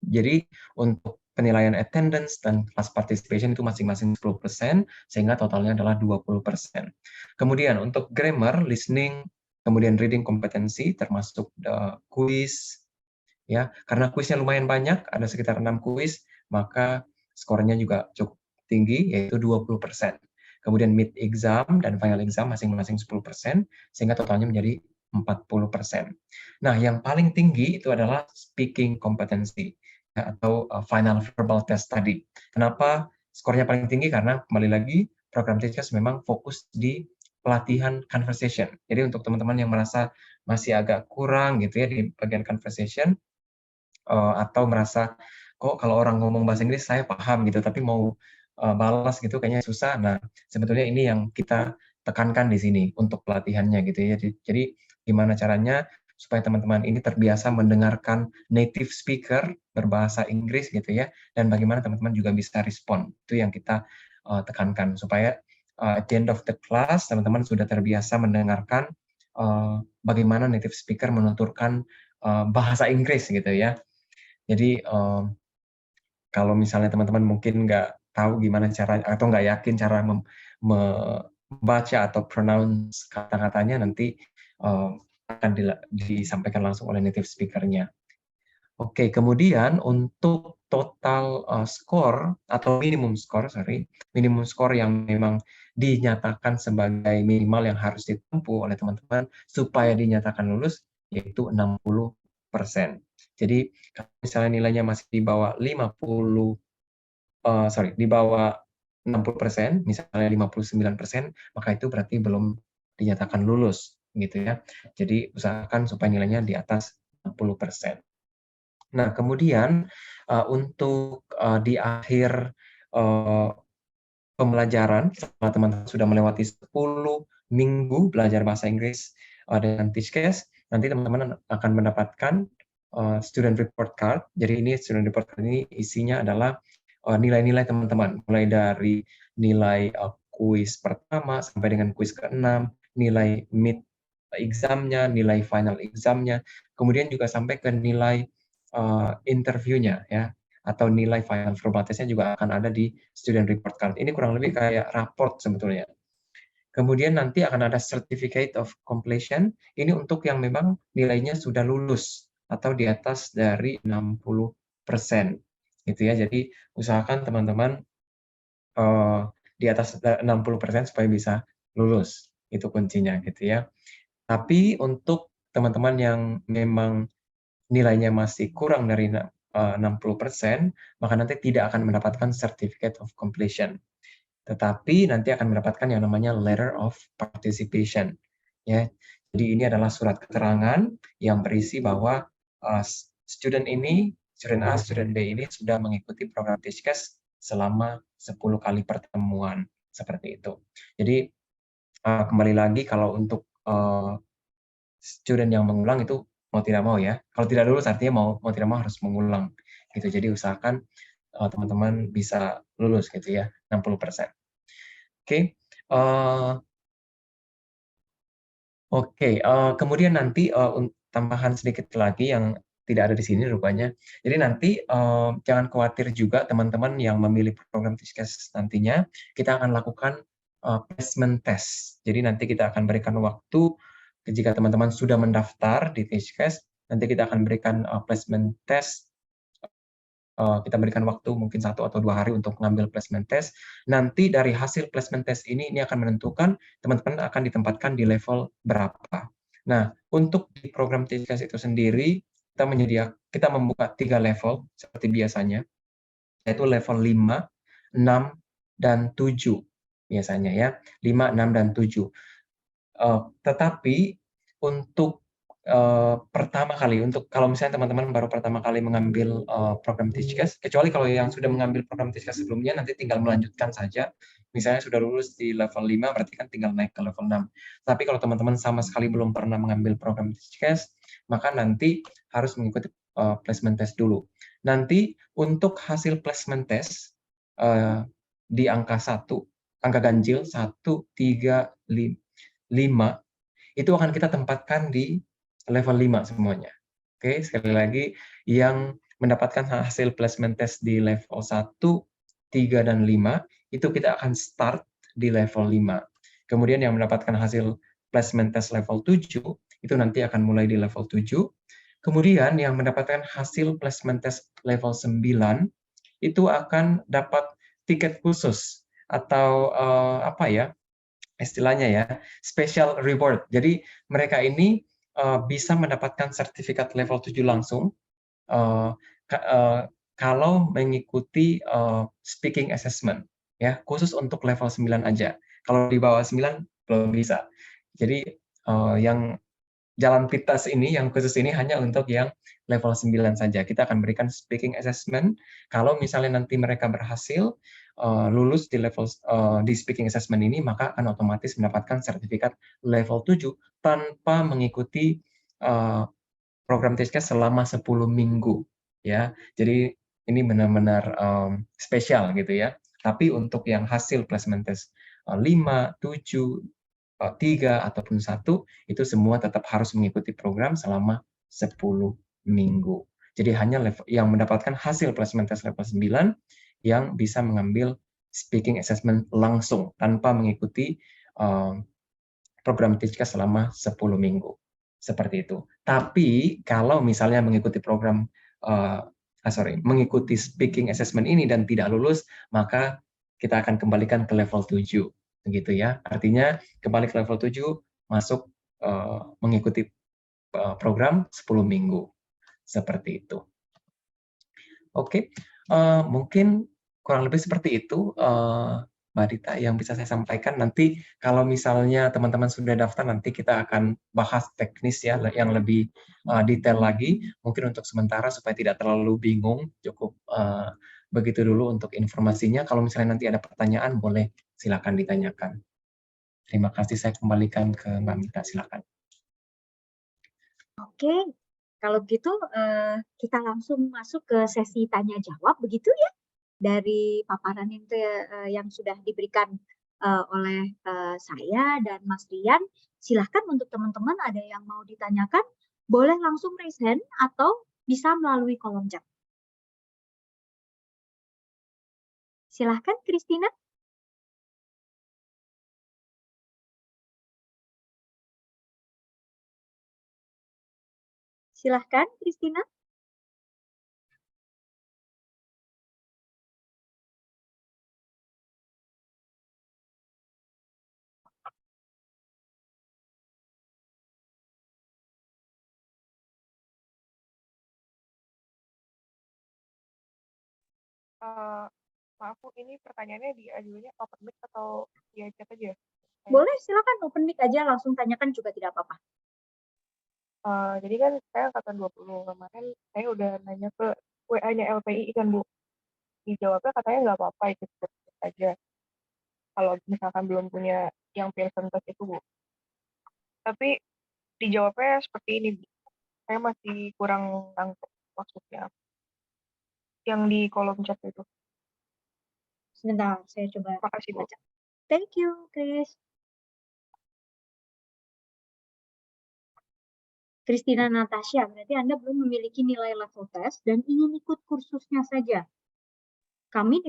Speaker 3: Jadi untuk penilaian attendance dan class participation itu masing-masing 10%, sehingga totalnya adalah 20%. Kemudian untuk grammar, listening, kemudian reading kompetensi, termasuk kuis, ya, karena kuisnya lumayan banyak, ada sekitar 6 kuis, maka skornya juga cukup tinggi, yaitu 20%. Kemudian mid exam dan final exam masing-masing 10%, sehingga totalnya menjadi 40%. Nah, yang paling tinggi itu adalah speaking competency, ya, atau final verbal test tadi. Kenapa skornya paling tinggi? Karena kembali lagi, program Teachcast memang fokus di pelatihan conversation. Jadi untuk teman-teman yang merasa masih agak kurang gitu ya di bagian conversation, atau merasa kok kalau orang ngomong bahasa Inggris saya paham gitu, tapi mau balas gitu kayaknya susah. Nah, sebetulnya ini yang kita tekankan di sini untuk pelatihannya gitu ya. Jadi gimana caranya supaya teman-teman ini terbiasa mendengarkan native speaker berbahasa Inggris gitu ya, dan bagaimana teman-teman juga bisa respon. Itu yang kita tekankan supaya at the end of the class teman-teman sudah terbiasa mendengarkan bagaimana native speaker menuturkan bahasa Inggris gitu ya. Jadi kalau misalnya teman-teman mungkin nggak tahu gimana cara atau nggak yakin cara membaca atau pronounce kata-katanya, nanti akan disampaikan langsung oleh native speaker-nya. Oke, kemudian untuk total skor atau minimum skor yang memang dinyatakan sebagai minimal yang harus ditempuh oleh teman-teman supaya dinyatakan lulus, yaitu 60%. Jadi kalau misalnya nilainya masih di bawah 60%, misalnya 59%, maka itu berarti belum dinyatakan lulus, gitu ya. Jadi usahakan supaya nilainya di atas 60%. Nah, kemudian untuk di akhir pembelajaran, setelah teman-teman sudah melewati 10 minggu belajar bahasa Inggris dengan Teachcast, nanti teman-teman akan mendapatkan student report card. Jadi ini student report card ini isinya adalah nilai-nilai teman-teman, mulai dari nilai kuis pertama sampai dengan kuis ke-6, nilai mid examnya, nilai final examnya, kemudian juga sampai ke nilai interviewnya ya, atau nilai final verbal test-nya juga akan ada di student report card. Ini kurang lebih kayak raport sebetulnya. Kemudian nanti akan ada certificate of completion. Ini untuk yang memang nilainya sudah lulus atau di atas dari 60%. Gitu ya. Jadi usahakan teman-teman di atas 60% supaya bisa lulus. Itu kuncinya gitu ya. Tapi untuk teman-teman yang memang nilainya masih kurang dari 60%, maka nanti tidak akan mendapatkan certificate of completion. Tetapi nanti akan mendapatkan yang namanya letter of participation. Ya, jadi ini adalah surat keterangan yang berisi bahwa student A, student B ini sudah mengikuti program Teachcast selama 10 kali pertemuan seperti itu. Jadi kembali lagi kalau untuk student yang mengulang itu mau tidak mau ya. Kalau tidak lulus artinya mau tidak mau harus mengulang gitu. Jadi usahakan teman-teman bisa lulus gitu ya, 60%. Oke. Kemudian nanti tambahan sedikit lagi yang tidak ada di sini rupanya. Jadi nanti jangan khawatir juga teman-teman yang memilih program Teachcast nantinya, kita akan lakukan placement test. Jadi nanti kita akan berikan waktu jika teman-teman sudah mendaftar di Teachcast, nanti kita akan berikan placement test. Kita berikan waktu mungkin 1 atau 2 hari untuk mengambil placement test. Nanti dari hasil placement test ini akan menentukan teman-teman akan ditempatkan di level berapa. Nah, untuk di program Teachcast itu sendiri, kita membuka 3 level seperti biasanya, yaitu level 5, 6, dan 7 biasanya ya. 5, 6, dan 7. Tetapi untuk pertama kali untuk kalau misalnya teman-teman baru pertama kali mengambil program TeachCast, kecuali kalau yang sudah mengambil program TeachCast sebelumnya nanti tinggal melanjutkan saja. Misalnya sudah lulus di level 5 berarti kan tinggal naik ke level 6. Tapi kalau teman-teman sama sekali belum pernah mengambil program TeachCast, maka nanti harus mengikuti placement test dulu. Nanti untuk hasil placement test di angka 1, angka ganjil 1, 3, 5 itu akan kita tempatkan di level 5 semuanya. Oke, sekali lagi yang mendapatkan hasil placement test di level 1, 3, dan 5 itu kita akan start di level 5. Kemudian yang mendapatkan hasil placement test level 7 itu nanti akan mulai di level 7. Kemudian yang mendapatkan hasil placement test level 9 itu akan dapat tiket khusus atau apa ya? Istilahnya ya, special reward. Jadi mereka ini bisa mendapatkan sertifikat level 7 langsung kalau mengikuti speaking assessment, ya khusus untuk level 9 aja. Kalau di bawah 9 belum bisa. Jadi yang jalan pintas ini, yang khusus ini hanya untuk yang level 9 saja. Kita akan berikan speaking assessment. Kalau misalnya nanti mereka berhasil lulus di level di speaking assessment ini, maka akan otomatis mendapatkan sertifikat level 7 tanpa mengikuti program TeachCast selama 10 minggu. Ya, jadi ini benar-benar spesial gitu ya. Tapi untuk yang hasil placement test 5, 7, 3 ataupun 1 itu semua tetap harus mengikuti program selama 10 minggu. Jadi hanya yang mendapatkan hasil placement test level 9 yang bisa mengambil speaking assessment langsung tanpa mengikuti program TeachCast selama 10 minggu. Seperti itu. Tapi kalau misalnya mengikuti program mengikuti speaking assessment ini dan tidak lulus, maka kita akan kembalikan ke level 7. Begitu ya. Artinya kembali ke level 7 masuk mengikuti program 10 minggu. Seperti itu. Oke, mungkin kurang lebih seperti itu Mbak Dita yang bisa saya sampaikan. Nanti kalau misalnya teman-teman sudah daftar, nanti kita akan bahas teknis ya yang lebih detail lagi. Mungkin untuk sementara supaya tidak terlalu bingung, cukup begitu dulu untuk informasinya. Kalau misalnya nanti ada pertanyaan, boleh silakan ditanyakan. Terima kasih, saya kembalikan ke Mbak Mita, silakan.
Speaker 2: Oke, kalau begitu kita langsung masuk ke sesi tanya jawab begitu ya, dari paparan yang sudah diberikan oleh saya dan Mas Rian. Silahkan untuk teman-teman ada yang mau ditanyakan, boleh langsung raise hand atau bisa melalui kolom chat. Silahkan Christina. Silahkan Christina.
Speaker 4: Maaf Bu, ini pertanyaannya diajukannya open mic atau via chat aja?
Speaker 2: Boleh, silakan open mic aja, langsung tanyakan juga tidak apa-apa.
Speaker 4: Jadi kan saya angkatan 20, kemarin saya udah nanya ke WA-nya LPI kan Bu. Dijawabnya katanya nggak apa-apa, ikut aja. Kalau misalkan belum punya yang Pearson test itu Bu. Tapi dijawabnya seperti ini Bu. Saya masih kurang nangkep maksudnya. Yang di kolom chat itu.
Speaker 2: Sebentar, saya coba
Speaker 4: Makasih Bu.
Speaker 2: baca. Thank you, Chris. Christina Natasha, berarti Anda belum memiliki nilai level test dan ingin ikut kursusnya saja. Kami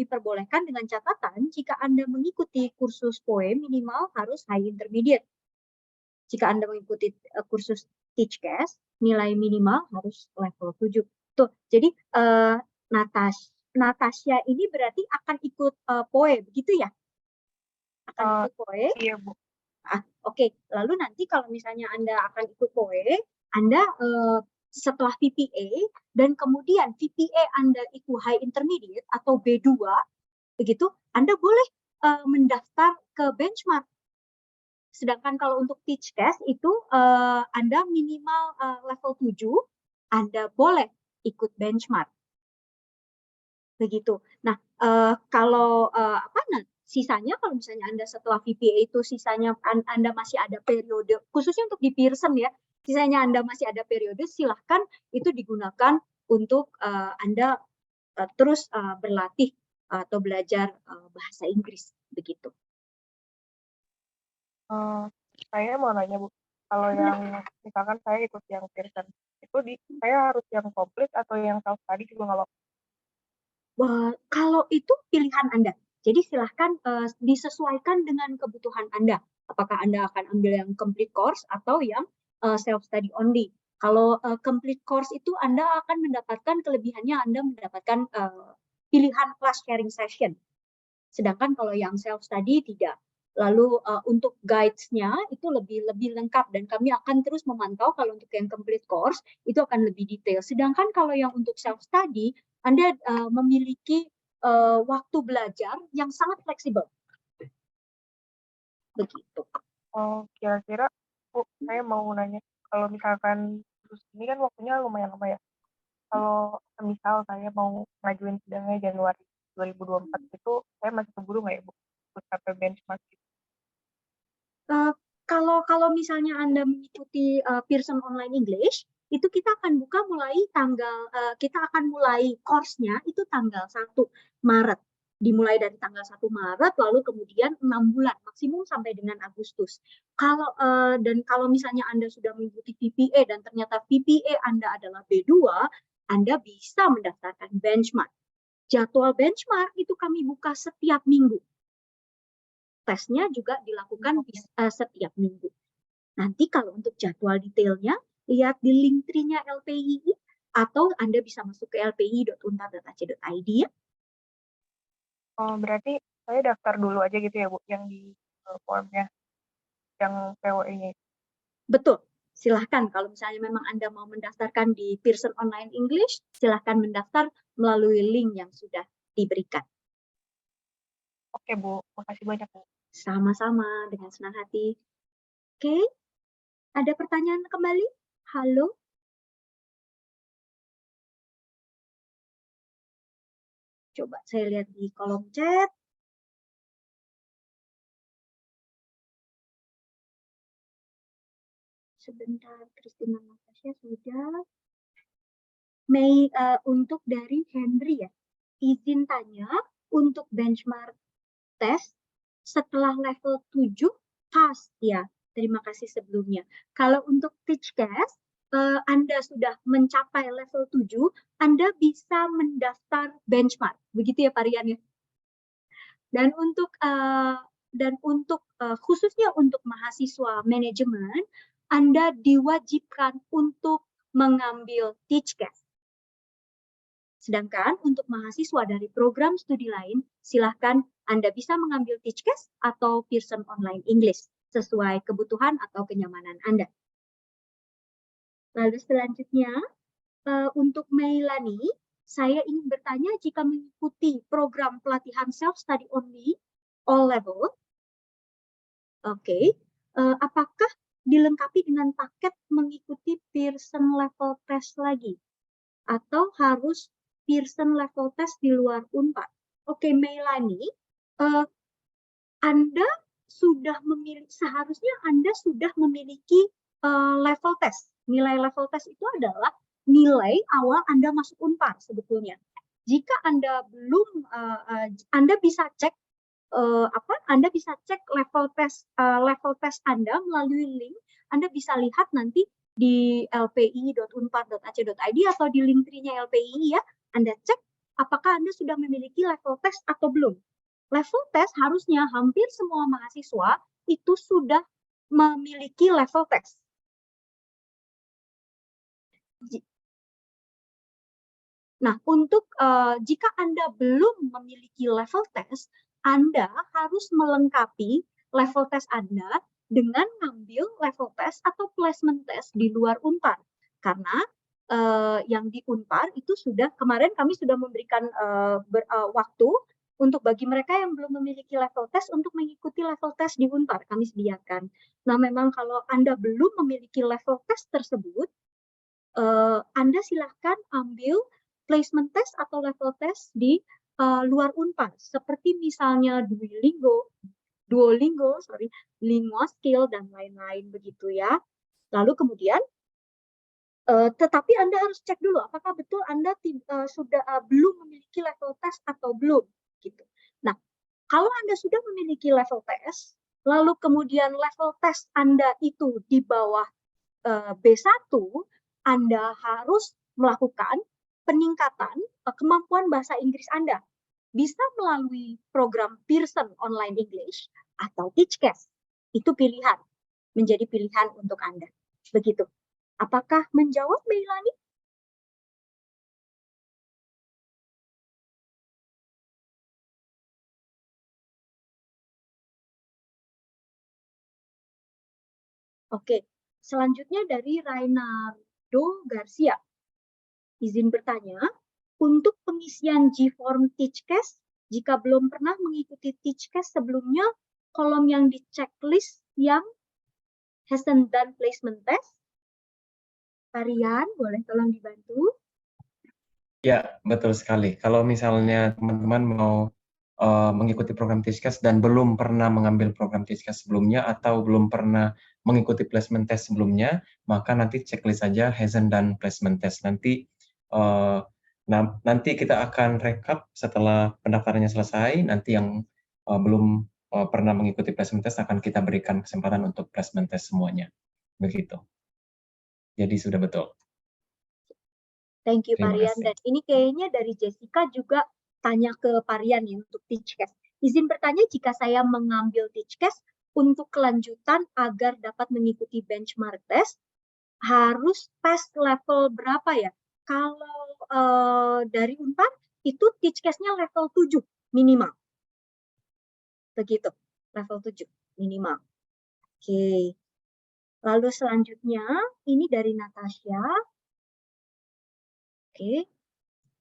Speaker 2: perbolehkan dengan catatan jika Anda mengikuti kursus POE minimal harus high intermediate. Jika Anda mengikuti kursus TeachCast, nilai minimal harus level 7. Tuh, jadi Natasha ini berarti akan ikut POE, begitu ya? Akan ikut POE?
Speaker 4: Iya Bu.
Speaker 2: Oke. Lalu nanti kalau misalnya Anda akan ikut POE, Anda setelah VPA dan kemudian VPA Anda itu high intermediate atau B2, begitu, Anda boleh mendaftar ke benchmark. Sedangkan kalau untuk TeachCast itu Anda minimal level 7, Anda boleh ikut benchmark. Begitu. Nah, kalau sisanya kalau misalnya Anda setelah VPA itu sisanya Anda masih ada periode, khususnya untuk di Pearson ya, sisanya Anda masih ada periode, silahkan itu digunakan untuk Anda terus berlatih atau belajar bahasa Inggris, begitu.
Speaker 4: Saya mau nanya Bu, kalau yang misalkan saya ikut yang Pearson, itu saya harus yang komplit atau yang self study juga nggak apa-apa?
Speaker 2: Kalau itu pilihan Anda. Jadi silahkan disesuaikan dengan kebutuhan Anda. Apakah Anda akan ambil yang complete course atau yang self-study only. Kalau complete course itu Anda akan mendapatkan kelebihannya, Anda mendapatkan pilihan class sharing session. Sedangkan kalau yang self-study tidak. Lalu untuk guides-nya itu lebih lengkap dan kami akan terus memantau kalau untuk yang complete course itu akan lebih detail. Sedangkan kalau yang untuk self-study, Anda memiliki waktu belajar yang sangat fleksibel. Begitu.
Speaker 4: Oh, kira-kira Bu, saya mau nanya, kalau misalkan terus ini kan waktunya lumayan lama ya. Kalau misal saya mau ngajuin sidangnya Januari 2024 itu, saya masih keburu nggak ya Bu? Untuk sampai benchmark gitu.
Speaker 2: Kalau misalnya Anda mengikuti Pearson Online English, itu kita akan buka mulai kita akan mulai course-nya itu tanggal 1 Maret. Dimulai dari tanggal 1 Maret, lalu kemudian 6 bulan, maksimum sampai dengan Agustus. Dan kalau misalnya Anda sudah mengikuti VPA dan ternyata VPA Anda adalah B2, Anda bisa mendaftarkan benchmark. Jadwal benchmark itu kami buka setiap minggu. Tesnya juga dilakukan setiap minggu. Nanti kalau untuk jadwal detailnya, lihat di link tree-nya LPII atau Anda bisa masuk ke lpi.untar.ac.id ya.
Speaker 4: Oh, berarti saya daftar dulu aja gitu ya Bu, yang di formnya, yang PWE-nya.
Speaker 2: Betul. Silahkan kalau misalnya memang Anda mau mendaftarkan di Pearson Online English, silahkan mendaftar melalui link yang sudah diberikan.
Speaker 4: Oke Bu, makasih banyak Bu.
Speaker 2: Sama-sama, dengan senang hati. Oke, ada pertanyaan kembali? Halo? Coba saya lihat di kolom chat. Sebentar, Christina Natasha sudah. Untuk dari Henry ya, izin tanya untuk benchmark test setelah level 7 pass ya. Terima kasih sebelumnya. Kalau untuk TeachCast, Anda sudah mencapai level 7, Anda bisa mendaftar benchmark. Begitu ya Pak Rian ya. Dan untuk khususnya untuk mahasiswa manajemen, Anda diwajibkan untuk mengambil TeachCast. Sedangkan untuk mahasiswa dari program studi lain, silahkan Anda bisa mengambil TeachCast atau Pearson Online English sesuai kebutuhan atau kenyamanan Anda. Lalu selanjutnya, untuk Meilani, saya ingin bertanya jika mengikuti program pelatihan self-study only, all level, apakah dilengkapi dengan paket mengikuti Pearson level test lagi? Atau harus Pearson level test di luar Unpad? Oke, Meilani, Anda seharusnya Anda sudah memiliki level test. Nilai level test itu adalah nilai awal Anda masuk Unpad sebetulnya. Jika Anda belum, Anda bisa cek Anda bisa cek level test Anda melalui link. Anda bisa lihat nanti di lpi.unpad.ac.id atau di link tree-nya LPI ya. Anda cek apakah Anda sudah memiliki level test atau belum. Level test harusnya hampir semua mahasiswa itu sudah memiliki level test. Nah, untuk jika Anda belum memiliki level test, Anda harus melengkapi level test Anda dengan ngambil level test atau placement test di luar Unpar. Karena yang di Unpar itu kemarin kami sudah memberikan waktu untuk bagi mereka yang belum memiliki level tes untuk mengikuti level tes di Unpar kami sediakan. Nah, memang kalau Anda belum memiliki level tes tersebut, Anda silahkan ambil placement test atau level test di luar Unpar, seperti misalnya Duolingo, Linguaskill dan lain-lain begitu ya. Lalu kemudian tetapi Anda harus cek dulu apakah betul Anda sudah belum memiliki level test atau belum gitu. Nah, kalau Anda sudah memiliki level test, lalu kemudian level test Anda itu di bawah B1, Anda harus melakukan peningkatan kemampuan bahasa Inggris Anda. Bisa melalui program Pearson Online English atau Teachcast. Itu pilihan, menjadi pilihan untuk Anda. Begitu. Apakah menjawab, Meilani? Oke, selanjutnya dari Rainardo Garcia. Izin bertanya, untuk pengisian G-Form Teachcast, jika belum pernah mengikuti Teachcast sebelumnya, kolom yang di checklist yang hasn't done placement test, Varian, boleh tolong dibantu?
Speaker 3: Ya, betul sekali. Kalau misalnya teman-teman mau mengikuti program Teachcast dan belum pernah mengambil program Teachcast sebelumnya atau belum pernah mengikuti placement test sebelumnya, maka nanti checklist saja hasn't done placement test. Nanti nanti kita akan rekap setelah pendaftarannya selesai. Nanti yang belum pernah mengikuti placement test akan kita berikan kesempatan untuk placement test semuanya. Begitu. Jadi sudah betul.
Speaker 2: Thank you,
Speaker 3: Terima
Speaker 2: Parian.
Speaker 3: kasih.
Speaker 2: Dan ini kayaknya dari Jessica juga tanya ke Parian ya untuk Teachcast. Izin bertanya, jika saya mengambil Teachcast untuk kelanjutan agar dapat mengikuti benchmark test, harus pass level berapa ya? Kalau dari Unpar, itu Teachcast-nya level 7 minimal. Begitu, level 7 minimal. Oke. Lalu selanjutnya, ini dari Natasha. Oke.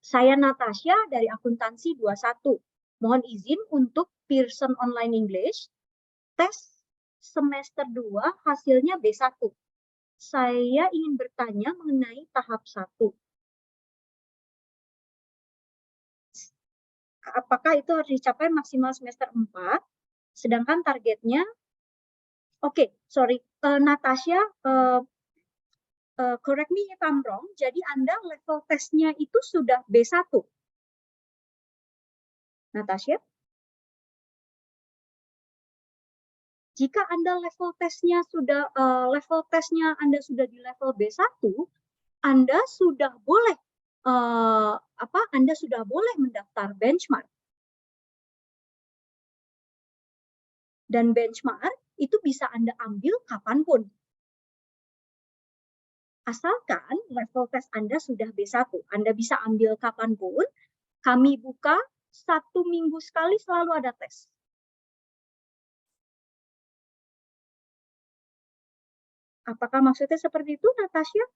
Speaker 2: Saya Natasha dari Akuntansi 21. Mohon izin untuk Pearson Online English. Tes semester 2 hasilnya B1. Saya ingin bertanya mengenai tahap 1. Apakah itu harus dicapai maksimal semester 4? Sedangkan targetnya, Natasha, correct me if I'm wrong, jadi Anda level tesnya itu sudah B1. Natasha? Jika Anda level tesnya Anda sudah di level B1, Anda sudah boleh Anda sudah boleh mendaftar benchmark. Dan benchmark itu bisa Anda ambil kapanpun. Asalkan level tes Anda sudah B1, Anda bisa ambil kapanpun. Kami buka 1 minggu sekali, selalu ada tes. Apakah maksudnya seperti itu, Natasha?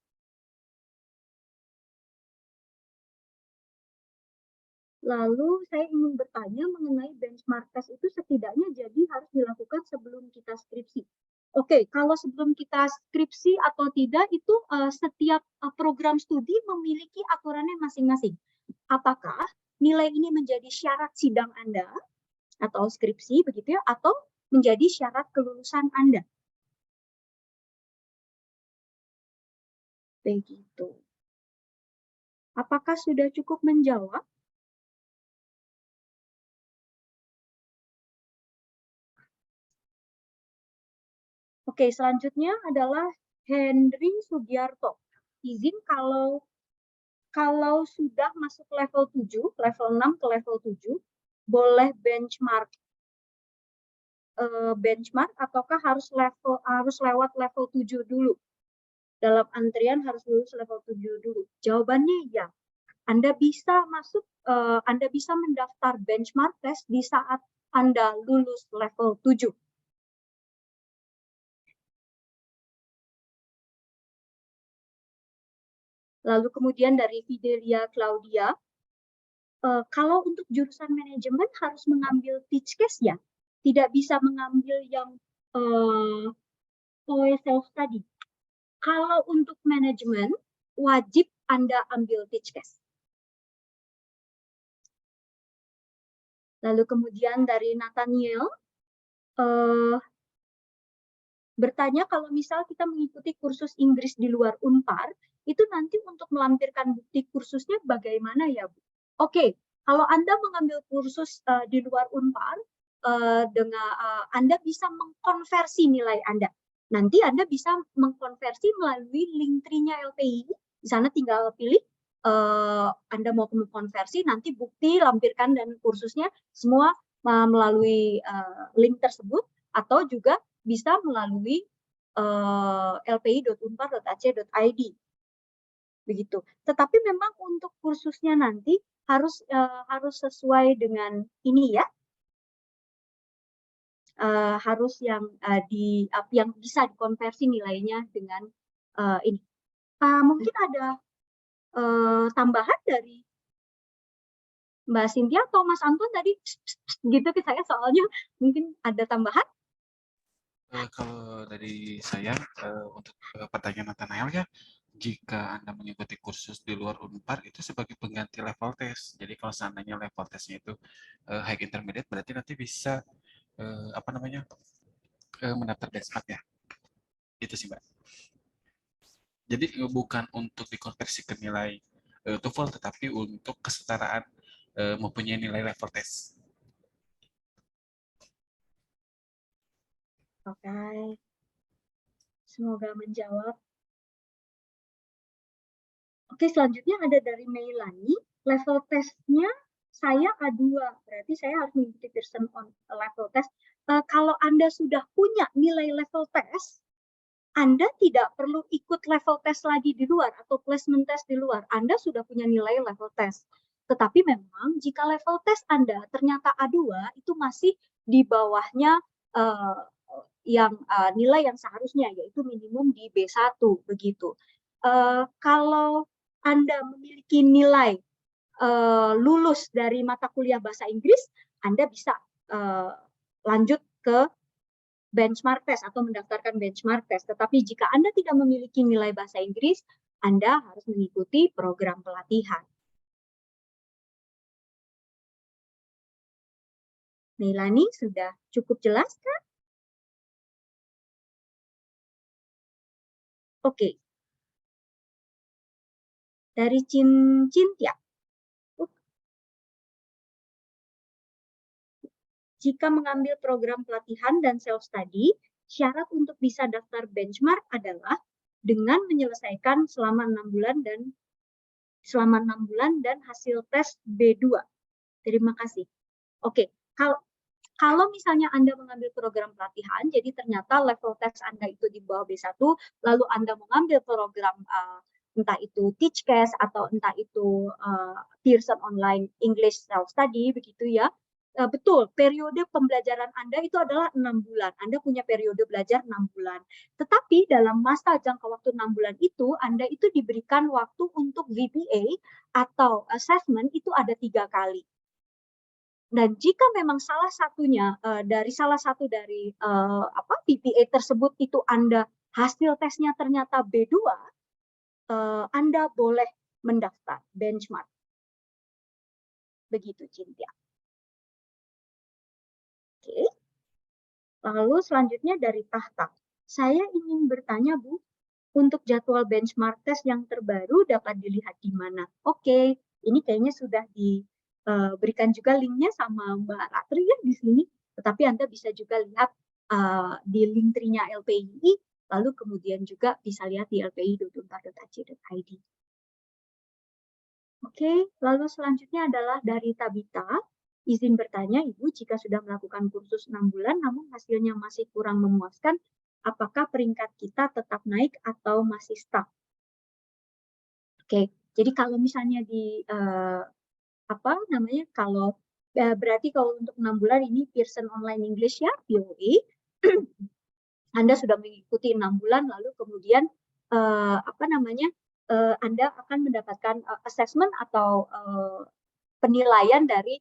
Speaker 2: Lalu saya ingin bertanya mengenai benchmark test itu setidaknya jadi harus dilakukan sebelum kita skripsi. Oke, kalau sebelum kita skripsi atau tidak itu setiap program studi memiliki aturannya masing-masing. Apakah nilai ini menjadi syarat sidang Anda atau skripsi begitu ya, atau menjadi syarat kelulusan Anda? Begitu. Apakah sudah cukup menjawab? Oke, selanjutnya adalah Henry Sugiarto. Izin kalau sudah masuk level 7, level 6 ke level 7, boleh benchmark ataukah harus lewat level 7 dulu? Dalam antrian harus lulus level 7 dulu. Jawabannya ya. Anda bisa mendaftar benchmark test di saat Anda lulus level 7. Lalu kemudian dari Fidelia Claudia, Kalau untuk jurusan manajemen harus mengambil teach case ya, tidak bisa mengambil yang POE self study. Kalau untuk manajemen wajib Anda ambil teach case. Lalu kemudian dari Nathaniel bertanya kalau misal kita mengikuti kursus Inggris di luar Unpar, itu nanti untuk melampirkan bukti kursusnya bagaimana ya, Bu? Oke, kalau Anda mengambil kursus di luar Unpar, Anda bisa mengkonversi nilai Anda. Nanti Anda bisa mengkonversi melalui link tree-nya LPI. Di sana tinggal pilih Anda mau mengkonversi, nanti bukti, lampirkan, dan kursusnya semua melalui link tersebut, atau juga bisa melalui lpi.unpar.ac.id. Begitu. Tetapi memang untuk kursusnya nanti harus sesuai dengan ini ya. Harus yang bisa dikonversi nilainya dengan ini. Mungkin ada tambahan dari Mbak Cynthia atau Mas Anton tadi gitu ke saya, soalnya mungkin ada tambahan.
Speaker 5: Kalau dari saya untuk pertanyaan Nathanael ya, jika Anda mengikuti kursus di luar Unpar itu sebagai pengganti level test. Jadi kalau seandainya level testnya itu high intermediate, berarti nanti bisa mendaftar benchmark ya. Itu sih Mbak. Jadi bukan untuk dikonversi ke nilai TOEFL, tetapi untuk kesetaraan mempunyai nilai level test.
Speaker 2: Oke. Semoga menjawab. Oke, selanjutnya ada dari Meilani. Level testnya saya A2, berarti saya harus mengikuti Pearson on level test. Kalau Anda sudah punya nilai level test, Anda tidak perlu ikut level test lagi di luar atau placement test di luar. Anda sudah punya nilai level test. Tetapi memang jika level test Anda ternyata A2, itu masih di bawahnya nilai yang seharusnya, yaitu minimum di B1 begitu. Kalau Anda memiliki nilai lulus dari mata kuliah bahasa Inggris, Anda bisa lanjut ke benchmark test atau mendaftarkan benchmark test. Tetapi jika Anda tidak memiliki nilai bahasa Inggris, Anda harus mengikuti program pelatihan. Meilani, sudah cukup jelas kan? Oke. Dari Cynthia. Jika mengambil program pelatihan dan self-study, syarat untuk bisa daftar benchmark adalah dengan menyelesaikan selama 6 bulan dan hasil tes B2. Terima kasih. Oke, kalau misalnya Anda mengambil program pelatihan, jadi ternyata level tes Anda itu di bawah B1, lalu Anda mengambil program entah itu Teach Case atau entah itu Pearson Online English Self-Study, begitu ya. Betul, periode pembelajaran Anda itu adalah 6 bulan. Anda punya periode belajar 6 bulan. Tetapi dalam masa jangka waktu 6 bulan itu, Anda itu diberikan waktu untuk VBA atau assessment itu ada 3 kali. Dan jika memang salah satu dari VBA tersebut itu Anda hasil tesnya ternyata B2, Anda boleh mendaftar benchmark. Begitu, Cynthia. Oke. Lalu selanjutnya dari Tahta. Saya ingin bertanya, Bu, untuk jadwal benchmark test yang terbaru dapat dilihat di mana? Oke, ini kayaknya sudah diberikan juga linknya sama Mbak Ratri ya di sini. Tetapi Anda bisa juga lihat di link tree-nya LPI, lalu kemudian juga bisa lihat di lpi.unpar.ac.id. Oke, lalu selanjutnya adalah dari Tabita. Izin bertanya, Ibu, jika sudah melakukan kursus 6 bulan namun hasilnya masih kurang memuaskan, apakah peringkat kita tetap naik atau masih stuck? Oke, jadi kalau misalnya berarti kalau untuk 6 bulan ini Pearson Online English ya, POE, Anda sudah mengikuti 6 bulan, lalu kemudian Anda akan mendapatkan assessment atau penilaian dari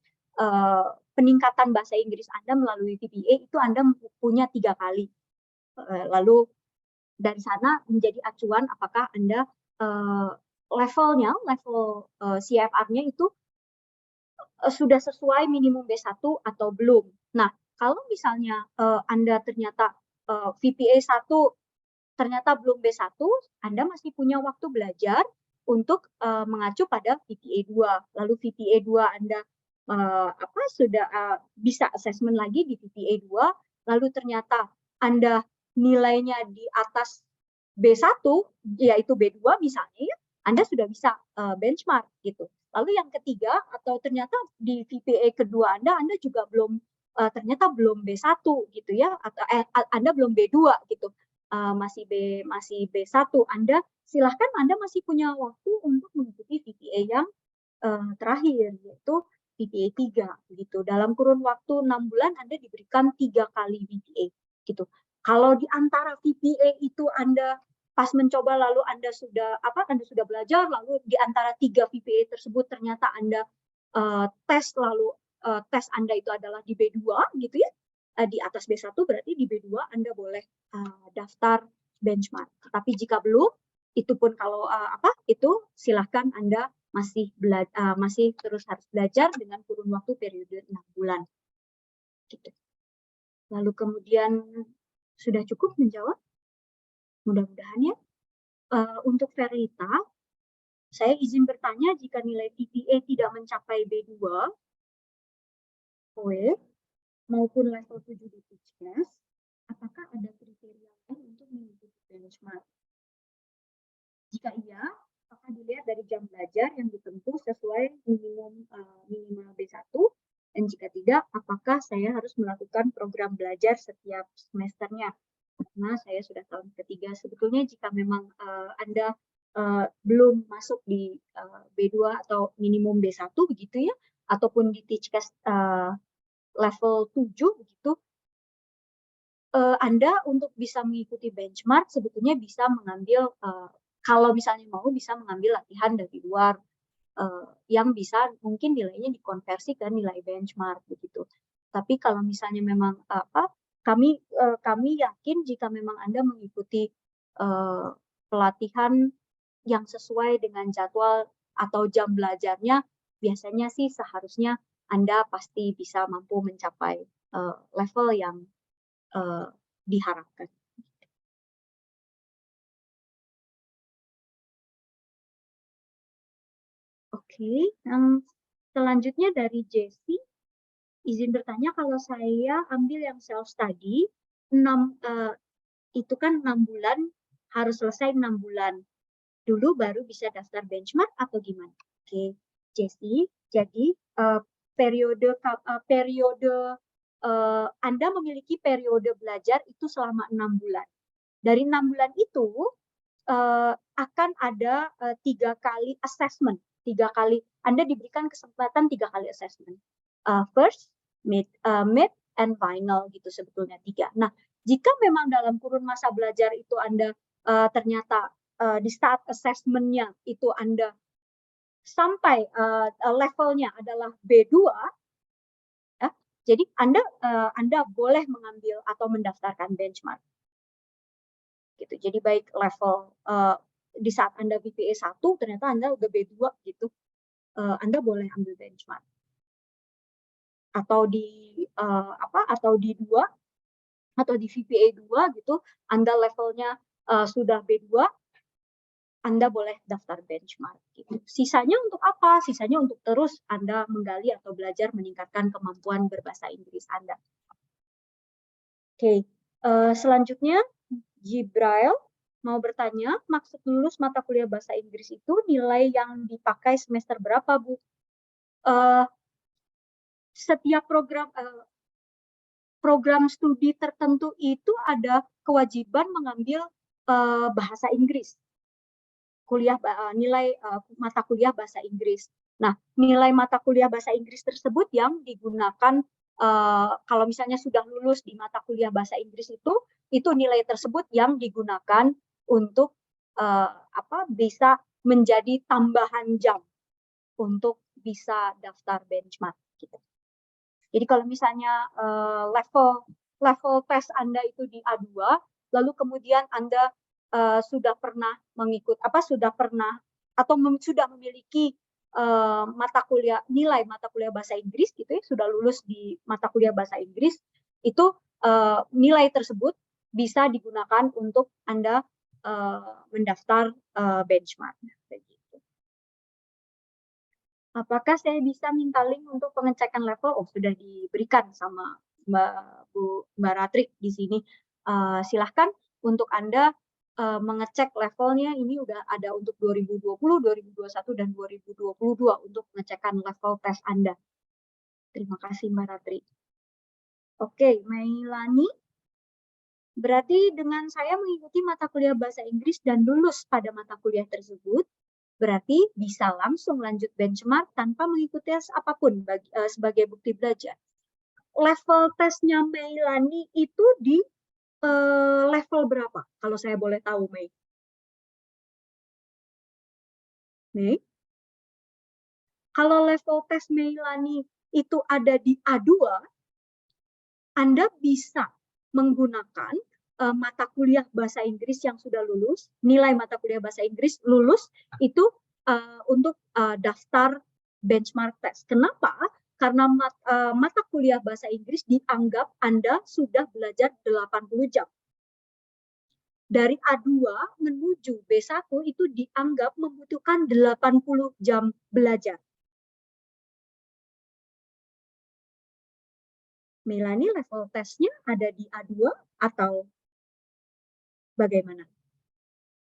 Speaker 2: peningkatan bahasa Inggris Anda melalui VBA itu Anda punya 3 kali. Lalu dari sana menjadi acuan apakah Anda level CFR-nya itu sudah sesuai minimum B1 atau belum. Nah, kalau misalnya Anda ternyata VPA 1 ternyata belum B1, Anda masih punya waktu belajar untuk mengacu pada VPA 2. Lalu VPA 2 Anda sudah bisa assessment lagi di VPA 2, lalu ternyata Anda nilainya di atas B1, yaitu B2 misalnya, ya, Anda sudah bisa benchmark gitu. Lalu yang ketiga, atau ternyata di VPA kedua Anda juga belum ternyata belum B1 gitu ya, atau Anda belum B2 gitu. Masih B1, silahkan Anda masih punya waktu untuk mengikuti VPA yang terakhir, yaitu VPA 3 gitu. Dalam kurun waktu 6 bulan Anda diberikan 3 kali VPA gitu. Kalau di antara VPA itu Anda pas mencoba lalu Anda sudah belajar, lalu di antara 3 VPA tersebut ternyata Anda tes Anda itu adalah di B2 gitu ya. Di atas B1 berarti di B2 Anda boleh daftar benchmark. Tapi jika belum, itu pun kalau itu silahkan Anda masih terus harus belajar dengan kurun waktu periode 6 bulan. Gitu. Lalu kemudian sudah cukup menjawab? Mudah-mudahan ya. Untuk Verlita, saya izin bertanya jika nilai VPA tidak mencapai B2, maupun level 7 di TICKES, apakah ada kriteria lain untuk mengikuti benchmark? Jika iya, apakah dilihat dari jam belajar yang ditempuh sesuai minimal B1? Dan jika tidak, apakah saya harus melakukan program belajar setiap semesternya? Karena saya sudah tahun ketiga. Sebetulnya jika memang Anda belum masuk di B2 atau minimum B1 begitu ya, ataupun di TICKES level 7 begitu, Anda untuk bisa mengikuti benchmark sebetulnya bisa mengambil kalau misalnya mau bisa mengambil latihan dari luar yang bisa mungkin nilainya dikonversi ke nilai benchmark begitu. Tapi kalau misalnya memang kami yakin jika memang Anda mengikuti pelatihan yang sesuai dengan jadwal atau jam belajarnya, biasanya sih seharusnya Anda pasti bisa mampu mencapai level yang diharapkan. Oke, yang selanjutnya dari Jessie, izin bertanya kalau saya ambil yang self study, itu kan 6 bulan, harus selesai 6 bulan. Dulu baru bisa daftar benchmark atau gimana? Oke, Jessie, jadi periode Anda memiliki periode belajar itu selama 6 bulan. Dari 6 bulan itu akan ada 3 kali assessment. 3 kali Anda diberikan kesempatan 3 kali assessment. First, mid, and final gitu sebetulnya 3. Nah, jika memang dalam kurun masa belajar itu Anda ternyata di saat assessment-nya itu Anda sampai levelnya adalah B2, ya, jadi Anda boleh mengambil atau mendaftarkan benchmark. Gitu. Jadi baik level di saat Anda VPA 1 ternyata Anda udah B2 gitu, Anda boleh ambil benchmark. Atau di atau di 2 atau di VPA 2 gitu, Anda levelnya sudah B2, Anda boleh daftar benchmark gitu. Sisanya untuk apa? Sisanya untuk terus Anda menggali atau belajar meningkatkan kemampuan berbahasa Inggris Anda. Oke, selanjutnya Jibrail mau bertanya, maksud lulus mata kuliah bahasa Inggris itu nilai yang dipakai semester berapa, Bu? Setiap program studi tertentu itu ada kewajiban mengambil bahasa Inggris. Nilai mata kuliah bahasa Inggris. Nah, nilai mata kuliah bahasa Inggris tersebut yang digunakan kalau misalnya sudah lulus di mata kuliah bahasa Inggris itu nilai tersebut yang digunakan untuk bisa menjadi tambahan jam untuk bisa daftar benchmark gitu. Jadi kalau misalnya level tes Anda itu di A2, lalu kemudian Anda sudah pernah sudah memiliki nilai mata kuliah bahasa Inggris gitu ya, sudah lulus di mata kuliah bahasa Inggris, itu nilai tersebut bisa digunakan untuk Anda mendaftar benchmark. Begitu. Apakah saya bisa minta link untuk pengecekan level? Oh, sudah diberikan sama Mbak Ratri di sini. Silahkan untuk Anda mengecek levelnya, ini udah ada untuk 2020, 2021, dan 2022 untuk pengecekan level tes Anda. Terima kasih Mbak Ratri. Oke, Meilani. Berarti dengan saya mengikuti mata kuliah bahasa Inggris dan lulus pada mata kuliah tersebut, berarti bisa langsung lanjut benchmark tanpa mengikuti tes apapun sebagai bukti belajar. Level tesnya Meilani itu di level berapa? Kalau saya boleh tahu, Mei. Mei? Kalau level tes Meilani itu ada di A2, Anda bisa menggunakan mata kuliah bahasa Inggris yang sudah lulus, nilai mata kuliah bahasa Inggris lulus itu untuk daftar benchmark test. Kenapa? Karena mata kuliah bahasa Inggris dianggap Anda sudah belajar 80 jam. Dari A2 menuju B1 itu dianggap membutuhkan 80 jam belajar. Melani level tesnya ada di A2 atau bagaimana?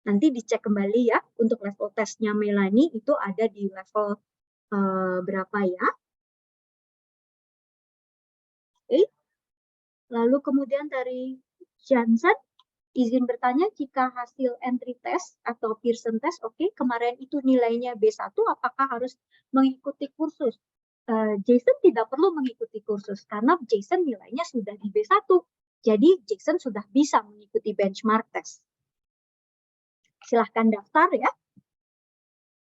Speaker 2: Nanti dicek kembali ya, untuk level tesnya Melani itu ada di level berapa ya? Oke. Lalu kemudian dari Johnson, izin bertanya jika hasil entry test atau Pearson test, oke, kemarin itu nilainya B1, apakah harus mengikuti kursus? Jason tidak perlu mengikuti kursus karena Jason nilainya sudah di B1. Jadi Jason sudah bisa mengikuti benchmark test. Silahkan daftar ya.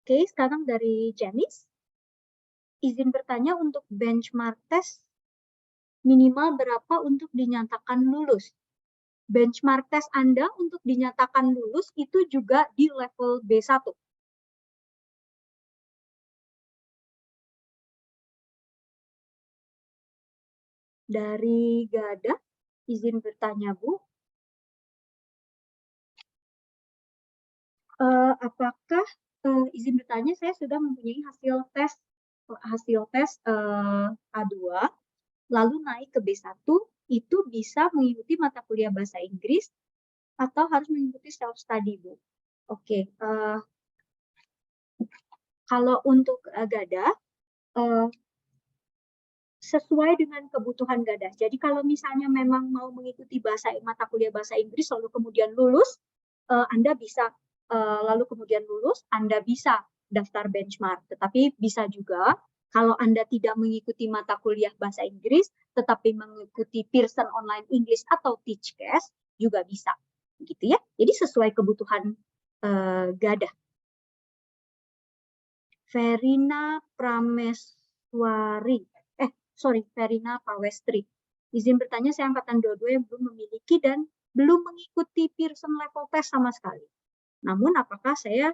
Speaker 2: Oke, sekarang dari Janice. Izin bertanya untuk benchmark test minimal berapa untuk dinyatakan lulus? Benchmark test Anda untuk dinyatakan lulus itu juga di level B1. Dari Gada, izin bertanya Bu. Apakah izin bertanya saya sudah mempunyai hasil tes A2 lalu naik ke B1 itu bisa mengikuti mata kuliah bahasa Inggris atau harus mengikuti self study Bu? Oke, kalau untuk Gada sesuai dengan kebutuhan Gada. Jadi kalau misalnya memang mau mengikuti mata kuliah bahasa Inggris lalu kemudian lulus, Anda bisa lalu kemudian lulus, Anda bisa daftar benchmark. Tetapi bisa juga kalau Anda tidak mengikuti mata kuliah bahasa Inggris, tetapi mengikuti Pearson Online English atau TeachCast juga bisa, gitu ya. Jadi sesuai kebutuhan Gada. Verina Prameswari. Verina Pawestri. Izin bertanya, saya angkatan 22 yang belum memiliki dan belum mengikuti Pearson level test sama sekali. Namun apakah saya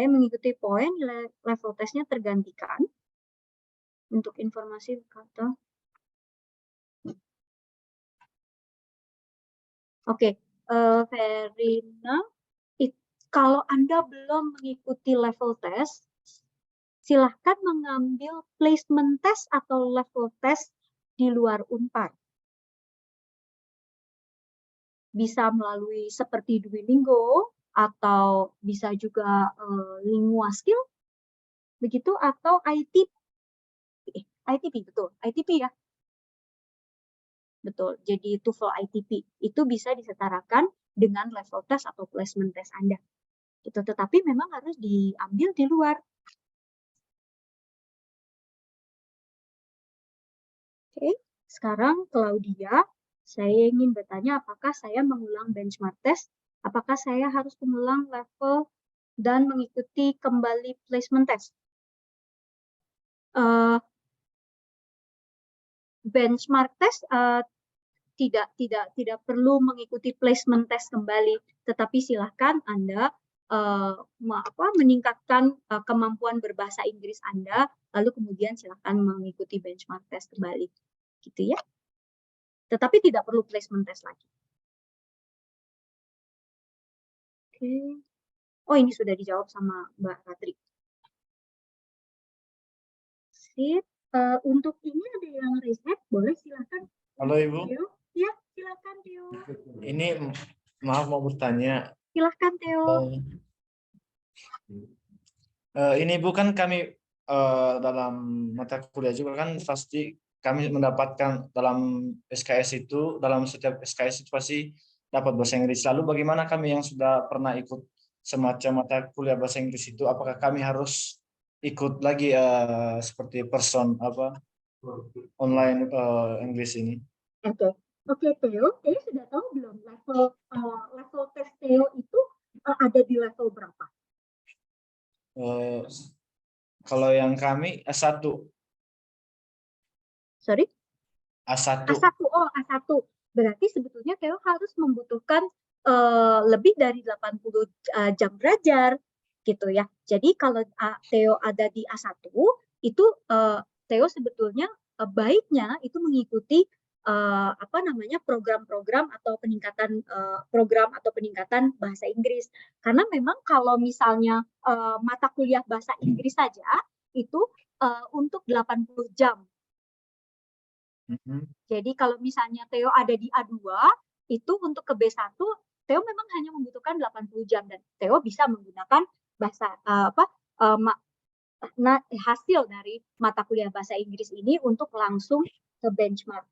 Speaker 2: mengikuti poin nilai level testnya tergantikan? Untuk informasi kata. Oke, Verina, kalau Anda belum mengikuti level test, silahkan mengambil placement test atau level test di luar Unpar. Bisa melalui seperti Duolingo, atau bisa juga LinguaSkill, begitu, atau ITP, betul, ITP ya. Betul, jadi TOEFL ITP, itu bisa disetarakan dengan level test atau placement test Anda. Itu tetapi memang harus diambil di luar. Oke, sekarang Claudia, saya ingin bertanya apakah saya mengulang benchmark test, apakah saya harus mengulang level dan mengikuti kembali placement test. Benchmark test tidak perlu mengikuti placement test kembali, tetapi silahkan Anda meningkatkan kemampuan berbahasa Inggris Anda, lalu kemudian silahkan mengikuti benchmark test kembali, gitu ya. Tetapi tidak perlu placement test lagi. Oke. Oh, ini sudah dijawab sama Mbak Ratri. Sip. Untuk ini ada yang riset, boleh silakan.
Speaker 6: Halo Ibu,
Speaker 2: Theo. Ya, silakan Theo.
Speaker 6: ini maaf mau bertanya.
Speaker 2: Silakan Theo.
Speaker 6: Ini bukan kami dalam mata kuliah juga kan pasti kami mendapatkan dalam SKS itu, dalam setiap SKS itu pasti dapat bahasa Inggris. Lalu bagaimana kami yang sudah pernah ikut semacam mata kuliah bahasa Inggris itu, apakah kami harus ikut lagi seperti online Inggris ini?
Speaker 2: Oke, Theo sudah tahu belum level tes Theo itu ada di level berapa?
Speaker 6: Kalau yang kami A1.
Speaker 2: Sorry?
Speaker 6: A1.
Speaker 2: Oh, A1. Berarti sebetulnya Theo harus membutuhkan lebih dari 80 jam belajar gitu ya. Jadi kalau Theo ada di A1 itu Theo sebetulnya baiknya itu mengikuti program-program atau peningkatan bahasa Inggris, karena memang kalau misalnya mata kuliah bahasa Inggris saja itu untuk 80 jam. Jadi kalau misalnya Theo ada di A2 itu untuk ke B1 Theo memang hanya membutuhkan 80 jam dan Theo bisa menggunakan hasil dari mata kuliah bahasa Inggris ini untuk langsung ke benchmark.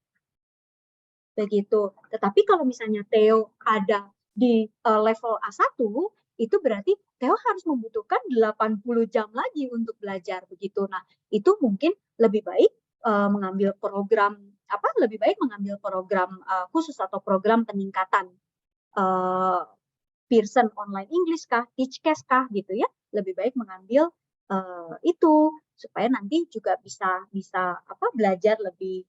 Speaker 2: Begitu. Tetapi kalau misalnya Theo ada di level A1, itu berarti Theo harus membutuhkan 80 jam lagi untuk belajar begitu. Nah, itu mungkin lebih baik mengambil program khusus atau program peningkatan Pearson Online English kah, TeachCast kah gitu ya. Lebih baik mengambil itu supaya nanti juga bisa belajar lebih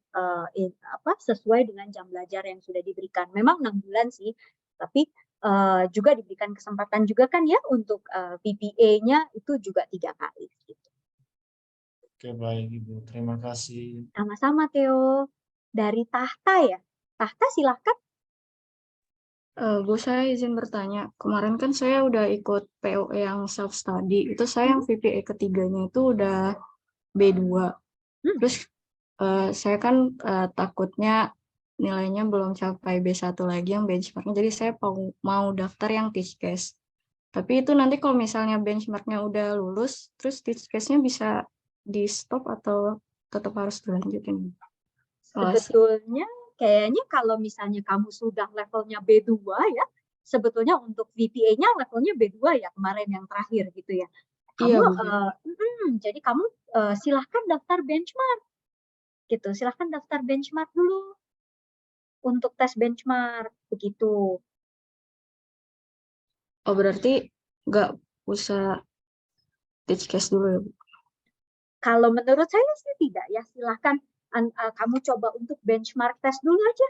Speaker 2: sesuai dengan jam belajar yang sudah diberikan. Memang 6 bulan sih, tapi juga diberikan kesempatan juga kan ya untuk PPA-nya itu juga 3 kali. Gitu.
Speaker 6: Oke, baik Ibu. Terima kasih.
Speaker 2: Sama-sama Theo. Dari Tahta ya. Tahta silahkan.
Speaker 7: Bu, saya izin bertanya. Kemarin kan saya udah ikut POE yang self-study. Itu saya yang VPA ketiganya itu udah B2. Terus saya kan takutnya nilainya belum capai B1 lagi yang benchmarknya. Jadi saya mau daftar yang TeachCast. Tapi itu nanti kalau misalnya benchmarknya udah lulus, terus TeachCast-nya bisa di stop atau tetap harus dilanjutin?
Speaker 2: Sebetulnya kayaknya kalau misalnya kamu sudah levelnya B2 ya, sebetulnya untuk VPA-nya levelnya B2 ya kemarin yang terakhir gitu ya. Kamu, jadi kamu silahkan daftar benchmark gitu, silahkan daftar benchmark dulu untuk tes benchmark begitu.
Speaker 7: Oh, berarti nggak usah TeachCast dulu ya, Bu?
Speaker 2: Kalau menurut saya sih tidak ya, silahkan kamu coba untuk benchmark tes dulu aja.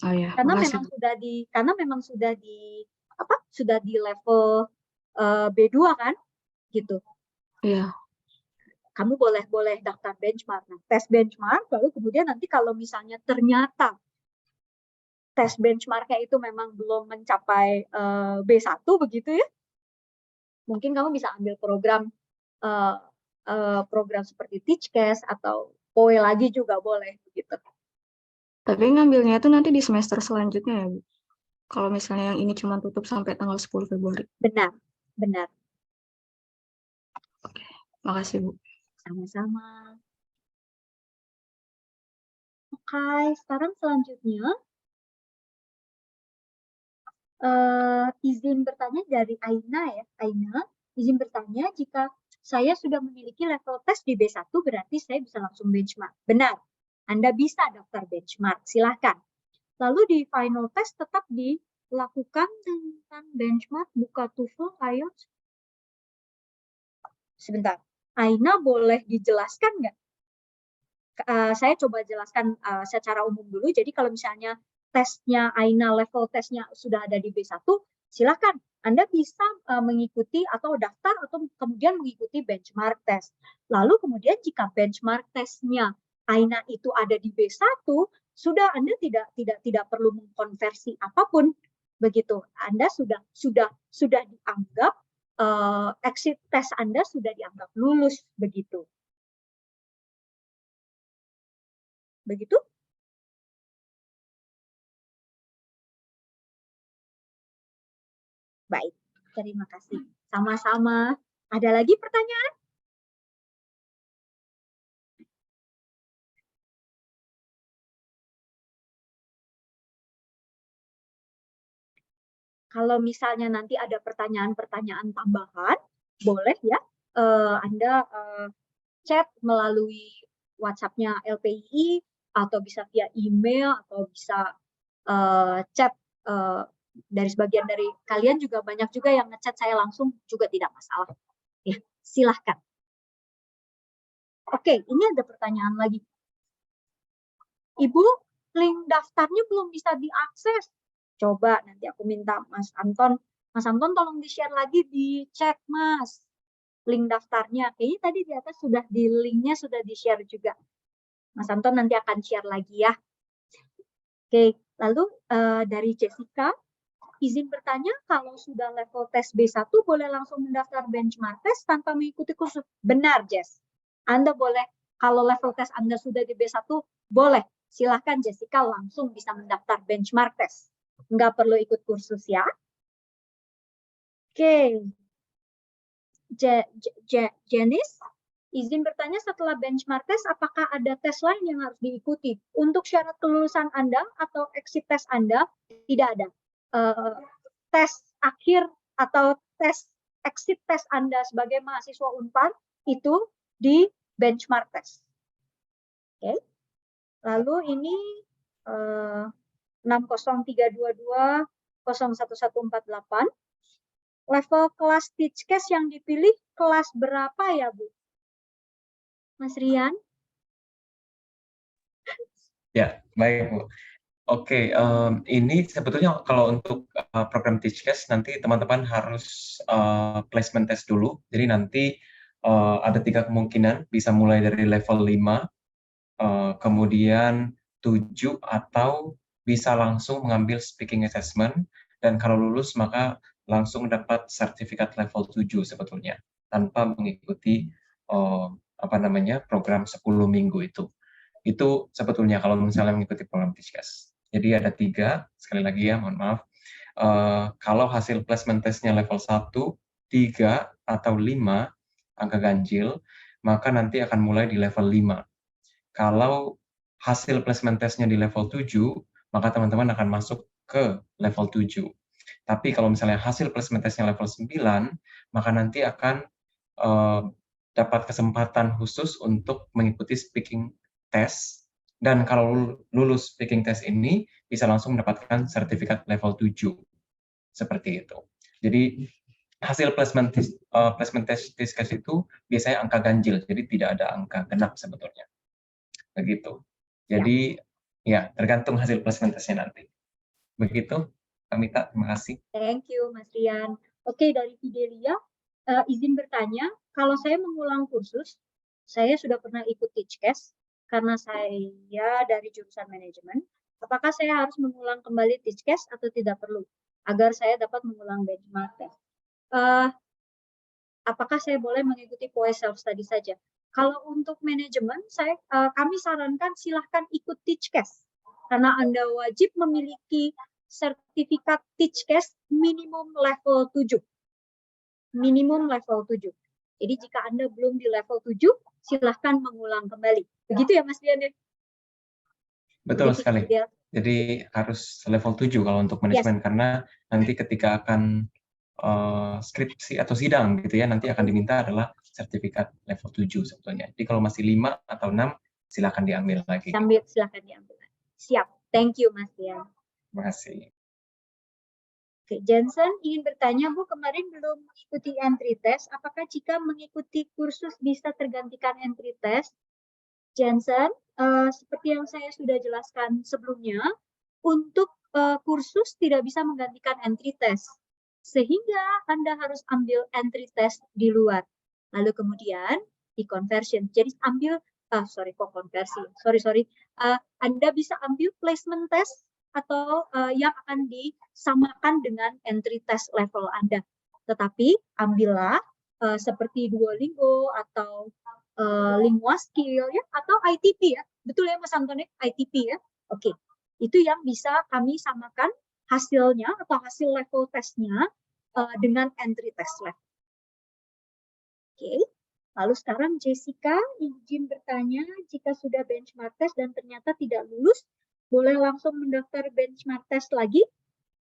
Speaker 7: Oh ya,
Speaker 2: Karena
Speaker 7: makasih.
Speaker 2: memang sudah di level B2 kan, gitu.
Speaker 7: Iya.
Speaker 2: Kamu boleh daftar benchmark. Nah, tes benchmark, lalu kemudian nanti kalau misalnya ternyata tes benchmarknya itu memang belum mencapai B1 begitu ya, mungkin kamu bisa ambil program seperti TeachCast atau POE lagi juga boleh begitu.
Speaker 7: Tapi ngambilnya itu nanti di semester selanjutnya ya, Bu? Kalau misalnya yang ini cuma tutup sampai tanggal 10 Februari.
Speaker 2: Benar.
Speaker 7: Oke, makasih Bu.
Speaker 2: Sama-sama. Oke, sekarang selanjutnya izin bertanya dari Aina ya. Aina, izin bertanya, jika saya sudah memiliki level tes di B1 berarti saya bisa langsung benchmark. Benar, Anda bisa daftar benchmark, silahkan. Lalu di final test tetap lakukan dengan benchmark buka TOEFL IELTS? Sebentar, Aina boleh dijelaskan nggak? Saya coba jelaskan secara umum dulu. Jadi kalau misalnya tesnya Aina, level tesnya sudah ada di B1, silakan. Anda bisa mengikuti atau daftar atau kemudian mengikuti benchmark test. Lalu kemudian jika benchmark tesnya Aina itu ada di B1, sudah Anda tidak perlu mengkonversi apapun. Begitu. Anda sudah dianggap exit test Anda sudah dianggap lulus begitu. Begitu? Baik, terima kasih. Sama-sama. Ada lagi pertanyaan? Kalau misalnya nanti ada pertanyaan-pertanyaan tambahan, boleh ya Anda chat melalui WhatsApp-nya LPII atau bisa via email atau bisa chat dari sebagian dari kalian juga banyak juga yang ngechat saya langsung juga tidak masalah. Ya, silahkan. Oke, ini ada pertanyaan lagi. Ibu, link daftarnya belum bisa diakses. Coba nanti aku minta Mas Anton. Mas Anton tolong di-share lagi di chat, Mas. Link daftarnya. Kayaknya tadi di atas sudah di linknya sudah di-share juga. Mas Anton nanti akan share lagi ya. Oke, lalu dari Jessica, izin bertanya kalau sudah level tes B1 boleh langsung mendaftar benchmark test tanpa mengikuti kursus. Benar, Jess. Anda boleh, kalau level tes Anda sudah di B1, boleh. Silahkan Jessica langsung bisa mendaftar benchmark test. Nggak perlu ikut kursus ya. Oke. Janice, izin bertanya setelah benchmark test, apakah ada tes lain yang harus diikuti? Untuk syarat kelulusan Anda atau exit test Anda, tidak ada. Tes akhir atau tes exit test Anda sebagai mahasiswa Unpar itu di benchmark test. Oke. Lalu ini 60322 01148. Level kelas Teachcast yang dipilih kelas berapa ya, Bu? Mas Rian?
Speaker 3: Ya, baik, Bu. Oke, ini sebetulnya kalau untuk program Teachcast nanti teman-teman harus placement test dulu. Jadi nanti ada 3 kemungkinan, bisa mulai dari level 5, kemudian 7, atau bisa langsung mengambil speaking assessment, dan kalau lulus maka langsung dapat sertifikat level 7 sebetulnya, tanpa mengikuti program 10 minggu itu. Itu sebetulnya kalau misalnya mengikuti program Teachcast. Jadi ada 3, sekali lagi ya, mohon maaf. Kalau hasil placement testnya level 1, 3, atau 5, angka ganjil, maka nanti akan mulai di level 5. Kalau hasil placement testnya di level 7, maka teman-teman akan masuk ke level 7. Tapi kalau misalnya hasil placement testnya level 9, maka nanti akan dapat kesempatan khusus untuk mengikuti speaking test, dan kalau lulus speaking test ini bisa langsung mendapatkan sertifikat level 7. Seperti itu. Jadi hasil placement test Teachcast itu biasanya angka ganjil, jadi tidak ada angka genap sebetulnya. Begitu. Jadi ya tergantung hasil placement testnya nanti. Begitu, Kamita, terima kasih.
Speaker 2: Thank you, Mas Rian. Oke, dari Fidelia, izin bertanya, kalau saya mengulang kursus, saya sudah pernah ikut Teachcast, karena saya dari jurusan manajemen, apakah saya harus mengulang kembali Teachcast atau tidak perlu, agar saya dapat mengulang benchmark test? Apakah saya boleh mengikuti POE self-study saja? Kalau untuk manajemen, kami sarankan silahkan ikut Teachcast, karena Anda wajib memiliki sertifikat Teachcast minimum level 7. Minimum level 7. Jadi jika Anda belum di level 7, silahkan mengulang kembali. Begitu ya Mas Dian?
Speaker 3: Betul sekali. Jadi harus level 7 kalau untuk manajemen, karena nanti ketika akan skripsi atau sidang gitu ya, nanti akan diminta adalah sertifikat level 7 sebetulnya. Jadi kalau masih 5 atau 6, silakan diambil lagi.
Speaker 2: Silakan diambil. Siap. Thank you Mas Dian.
Speaker 3: Terima kasih.
Speaker 2: Oke, Jensen ingin bertanya, Bu, kemarin belum mengikuti entry test. Apakah jika mengikuti kursus bisa tergantikan entry test? Jensen, seperti yang saya sudah jelaskan sebelumnya, untuk kursus tidak bisa menggantikan entry test. Sehingga Anda harus ambil entry test di luar. Lalu kemudian di conversion. Jadi ambil, Anda bisa ambil placement test atau yang akan disamakan dengan entry test level Anda. Tetapi ambillah seperti Duolingo atau Linguaskill ya, atau ITP ya. Betul ya Mas Antoni? ITP ya. Oke. Itu yang bisa kami samakan hasilnya atau hasil level testnya dengan entry test level. Oke. Lalu sekarang Jessica izin bertanya, jika sudah benchmark test dan ternyata tidak lulus, boleh langsung mendaftar benchmark test lagi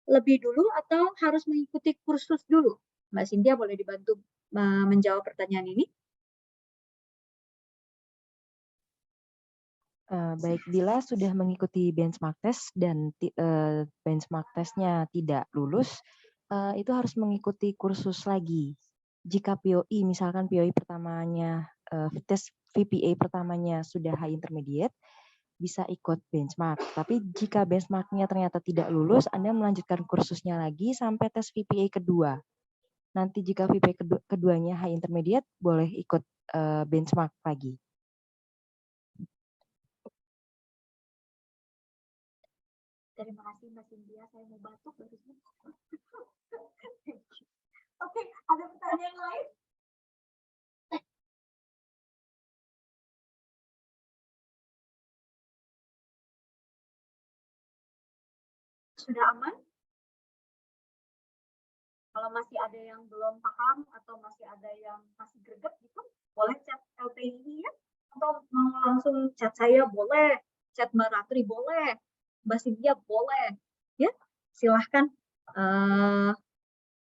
Speaker 2: lebih dulu atau harus mengikuti kursus dulu? Mbak Cynthia boleh dibantu menjawab pertanyaan ini?
Speaker 1: Baik, bila sudah mengikuti benchmark test dan benchmark testnya tidak lulus, itu harus mengikuti kursus lagi. Jika POI, misalkan POI pertamanya, tes VPA pertamanya sudah high intermediate, bisa ikut benchmark. Tapi jika benchmarknya ternyata tidak lulus, Anda melanjutkan kursusnya lagi sampai tes VPA kedua. Nanti jika VPA keduanya high intermediate, boleh ikut benchmark lagi.
Speaker 2: Terima kasih Mbak Cynthia, saya mau batuk barusan. Oke, ada pertanyaan lain? Sudah aman? Kalau masih ada yang belum paham atau masih ada yang masih greget gitu, boleh chat LPI ya? Atau mau langsung chat saya boleh, chat Mbak Ratri boleh, Mbak Cynthia boleh, ya silahkan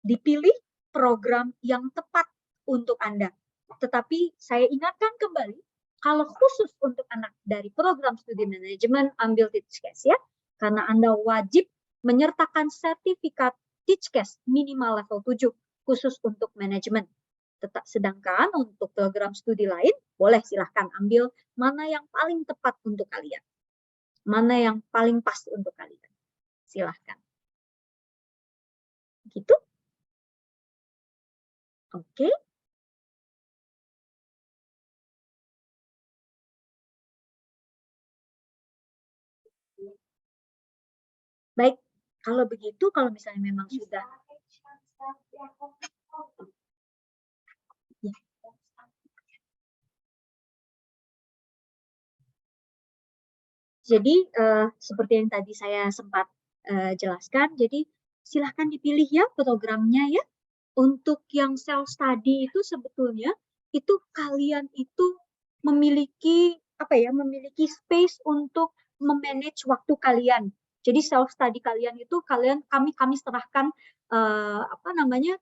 Speaker 2: dipilih program yang tepat untuk Anda. Tetapi saya ingatkan kembali, kalau khusus untuk anak dari program studi manajemen, ambil TeachCast ya, karena Anda wajib menyertakan sertifikat TeachCast minimal level 7 khusus untuk manajemen. Sedangkan untuk program studi lain, boleh silahkan ambil mana yang paling tepat untuk kalian. Mana yang paling pas untuk kalian. Silahkan. Gitu. Oke. Baik, kalau begitu, kalau misalnya memang sudah. Ya. Jadi seperti yang tadi saya sempat jelaskan, jadi silahkan dipilih ya programnya ya. Untuk yang self study itu sebetulnya itu kalian itu memiliki memiliki space untuk memanage waktu kalian. Jadi self study kalian itu kami serahkan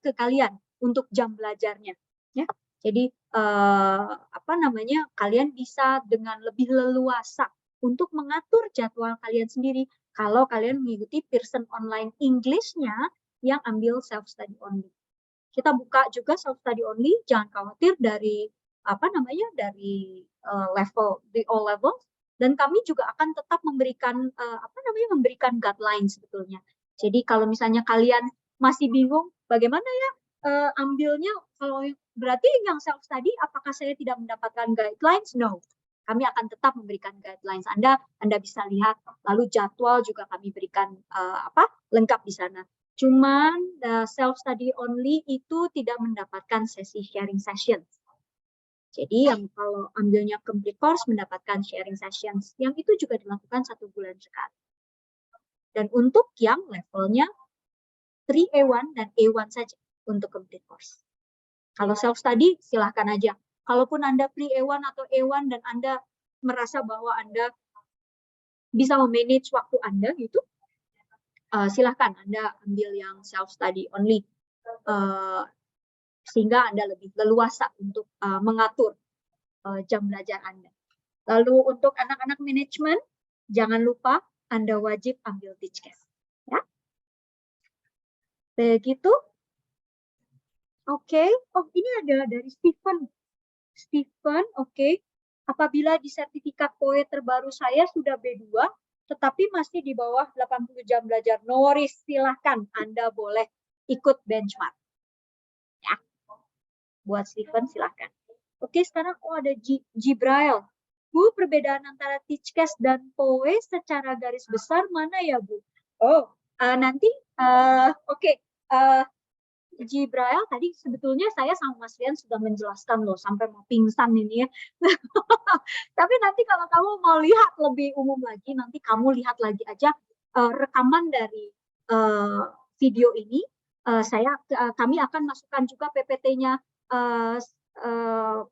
Speaker 2: ke kalian untuk jam belajarnya ya. Jadi kalian bisa dengan lebih leluasa untuk mengatur jadwal kalian sendiri kalau kalian mengikuti Pearson Online English-nya yang ambil self study only. Kita buka juga self study only, jangan khawatir dari level di all level, dan kami juga akan tetap memberikan memberikan guidelines sebetulnya. Jadi kalau misalnya kalian masih bingung bagaimana ya ambilnya, kalau berarti yang self study apakah saya tidak mendapatkan guidelines? No. Kami akan tetap memberikan guidelines. Anda bisa lihat, lalu jadwal juga kami berikan lengkap di sana. Cuman self-study only itu tidak mendapatkan sesi sharing session. Jadi yang kalau ambilnya complete course mendapatkan sharing sessions. Yang itu juga dilakukan 1 bulan sekali. Dan untuk yang levelnya 3A1 dan A1 saja untuk complete course. Kalau self-study silahkan aja. Kalaupun Anda pre-A1 atau A1 dan Anda merasa bahwa Anda bisa memanage waktu Anda gitu, silahkan Anda ambil yang self-study only, sehingga Anda lebih leluasa untuk mengatur jam belajar Anda. Lalu untuk anak-anak manajemen, jangan lupa Anda wajib ambil TeachCast. Ya? Begitu? Oke. Oh, ini ada dari Stephen. Stephen, oke. Apabila di sertifikat POE terbaru saya sudah B2, tetapi masih di bawah 80 jam belajar. No worries, silahkan. Anda boleh ikut benchmark. Ya. Buat Stephen, silahkan. Oke, sekarang ada Jibrail. Bu, perbedaan antara Teachcast dan POE secara garis besar mana ya, Bu? Oh, nanti, oke. Jibrail, tadi sebetulnya saya sama Mas Rian sudah menjelaskan loh, sampai mau pingsan ini ya. Tapi nanti kalau kamu mau lihat lebih umum lagi, nanti kamu lihat lagi aja rekaman dari video ini. Kami akan masukkan juga PPT-nya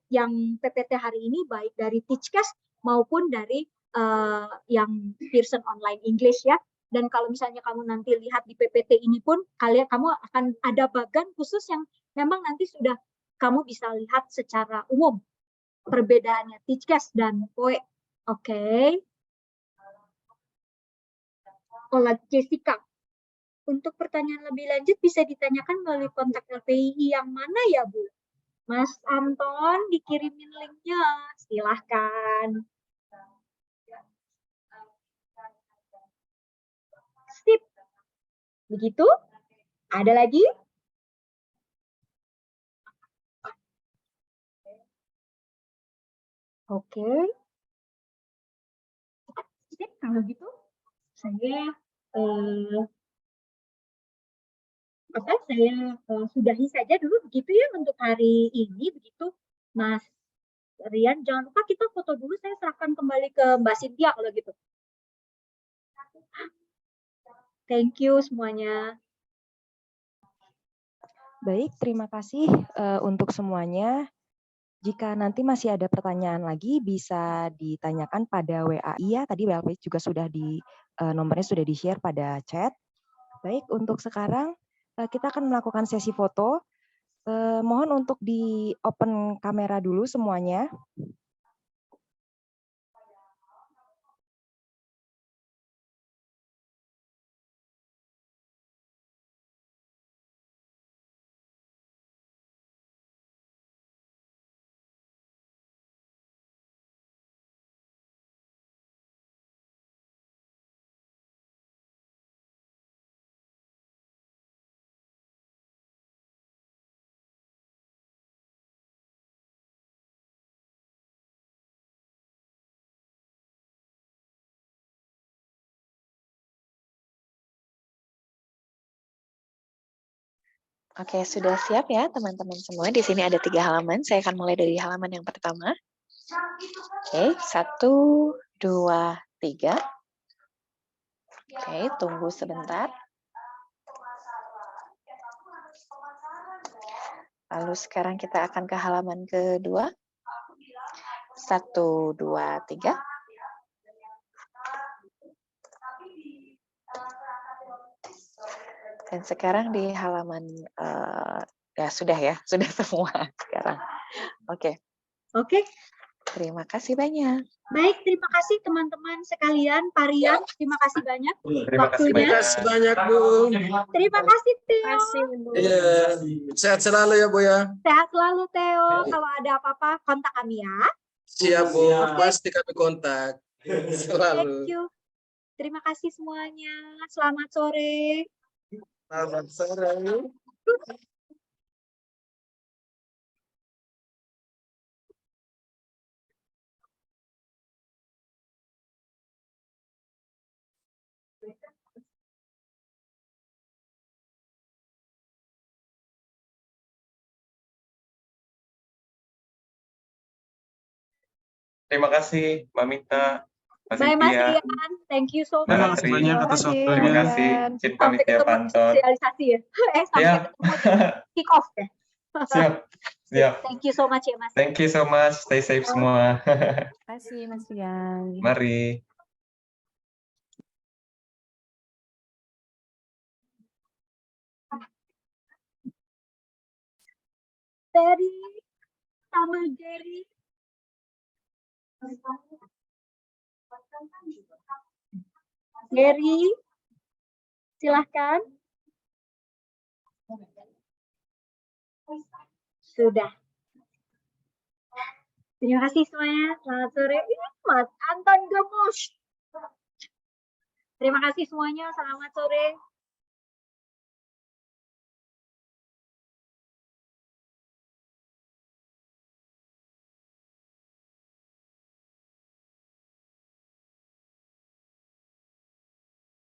Speaker 2: yang PPT hari ini, baik dari Teachcast maupun dari yang Pearson Online English ya. Dan kalau misalnya kamu nanti lihat di PPT ini pun, kamu akan ada bagan khusus yang memang nanti sudah kamu bisa lihat secara umum perbedaannya Teachcast dan POE. Oke. Oleh Jessica. Untuk pertanyaan lebih lanjut bisa ditanyakan melalui kontak LPII yang mana ya, Bu? Mas Anton, dikirimin linknya. Silahkan. Sip. Begitu? Ada lagi? Oke. Sip, kalau gitu saya sudahi saja dulu begitu ya untuk hari ini, begitu Mas Rian. Jangan lupa kita foto dulu, saya serahkan kembali ke Mbak Cynthia kalau gitu. Thank you semuanya.
Speaker 1: Baik, terima kasih untuk semuanya. Jika nanti masih ada pertanyaan lagi, bisa ditanyakan pada WA ya. Tadi WA juga sudah nomornya sudah di-share pada chat. Baik, untuk sekarang kita akan melakukan sesi foto. Mohon untuk di-open kamera dulu semuanya.
Speaker 8: Oke, sudah siap ya teman-teman semua. Di sini ada 3 halaman. Saya akan mulai dari halaman yang pertama. Oke, 1, 2, 3. Oke, tunggu sebentar. Lalu sekarang kita akan ke halaman kedua. 1, 2, 3. Dan sekarang di halaman ya sudah semua sekarang. Oke.
Speaker 2: Oke.
Speaker 8: Terima kasih banyak.
Speaker 2: Baik, terima kasih teman-teman sekalian. Pak Rian, terima kasih banyak
Speaker 3: Terima kasih
Speaker 2: waktunya.
Speaker 6: banyak, Bu.
Speaker 2: Terima kasih, Theo.
Speaker 6: Iya, sehat selalu ya, Bu ya.
Speaker 2: Sehat selalu, Theo. Kalau ada apa-apa, kontak kami ya.
Speaker 6: Siap, Bu. Pasti kami kontak. Selalu.
Speaker 2: Thank you. Terima kasih semuanya. Selamat sore.
Speaker 6: Selamat sore.
Speaker 3: Terima kasih, Mbak Mita, Mas
Speaker 2: Bye, Mas
Speaker 3: Cynthia,
Speaker 2: Rian. Thank you so
Speaker 3: Mbak
Speaker 5: Terima
Speaker 2: much.
Speaker 5: kasih
Speaker 3: Ratri.
Speaker 5: banyak
Speaker 1: Terima
Speaker 5: atas
Speaker 1: kasih,
Speaker 5: waktunya.
Speaker 3: Terima kasih,
Speaker 1: Rian.
Speaker 3: izin
Speaker 2: Sampai
Speaker 3: pamit ya,
Speaker 2: ketemu di
Speaker 3: Panton.
Speaker 2: sosialisasi ya. Sampai
Speaker 3: Siap.
Speaker 2: ketemu di kick off ya.
Speaker 3: Siap. Siap.
Speaker 2: Thank you so much ya, Mas.
Speaker 3: Thank you so much. Stay safe semua.
Speaker 9: Terima kasih Mas Rian.
Speaker 3: Mari.
Speaker 2: Terry sama Jerry. Jerry, silahkan. Sudah. Terima kasih semuanya. Selamat sore. Ini Mas Anton Gemus. Terima kasih semuanya. Selamat sore.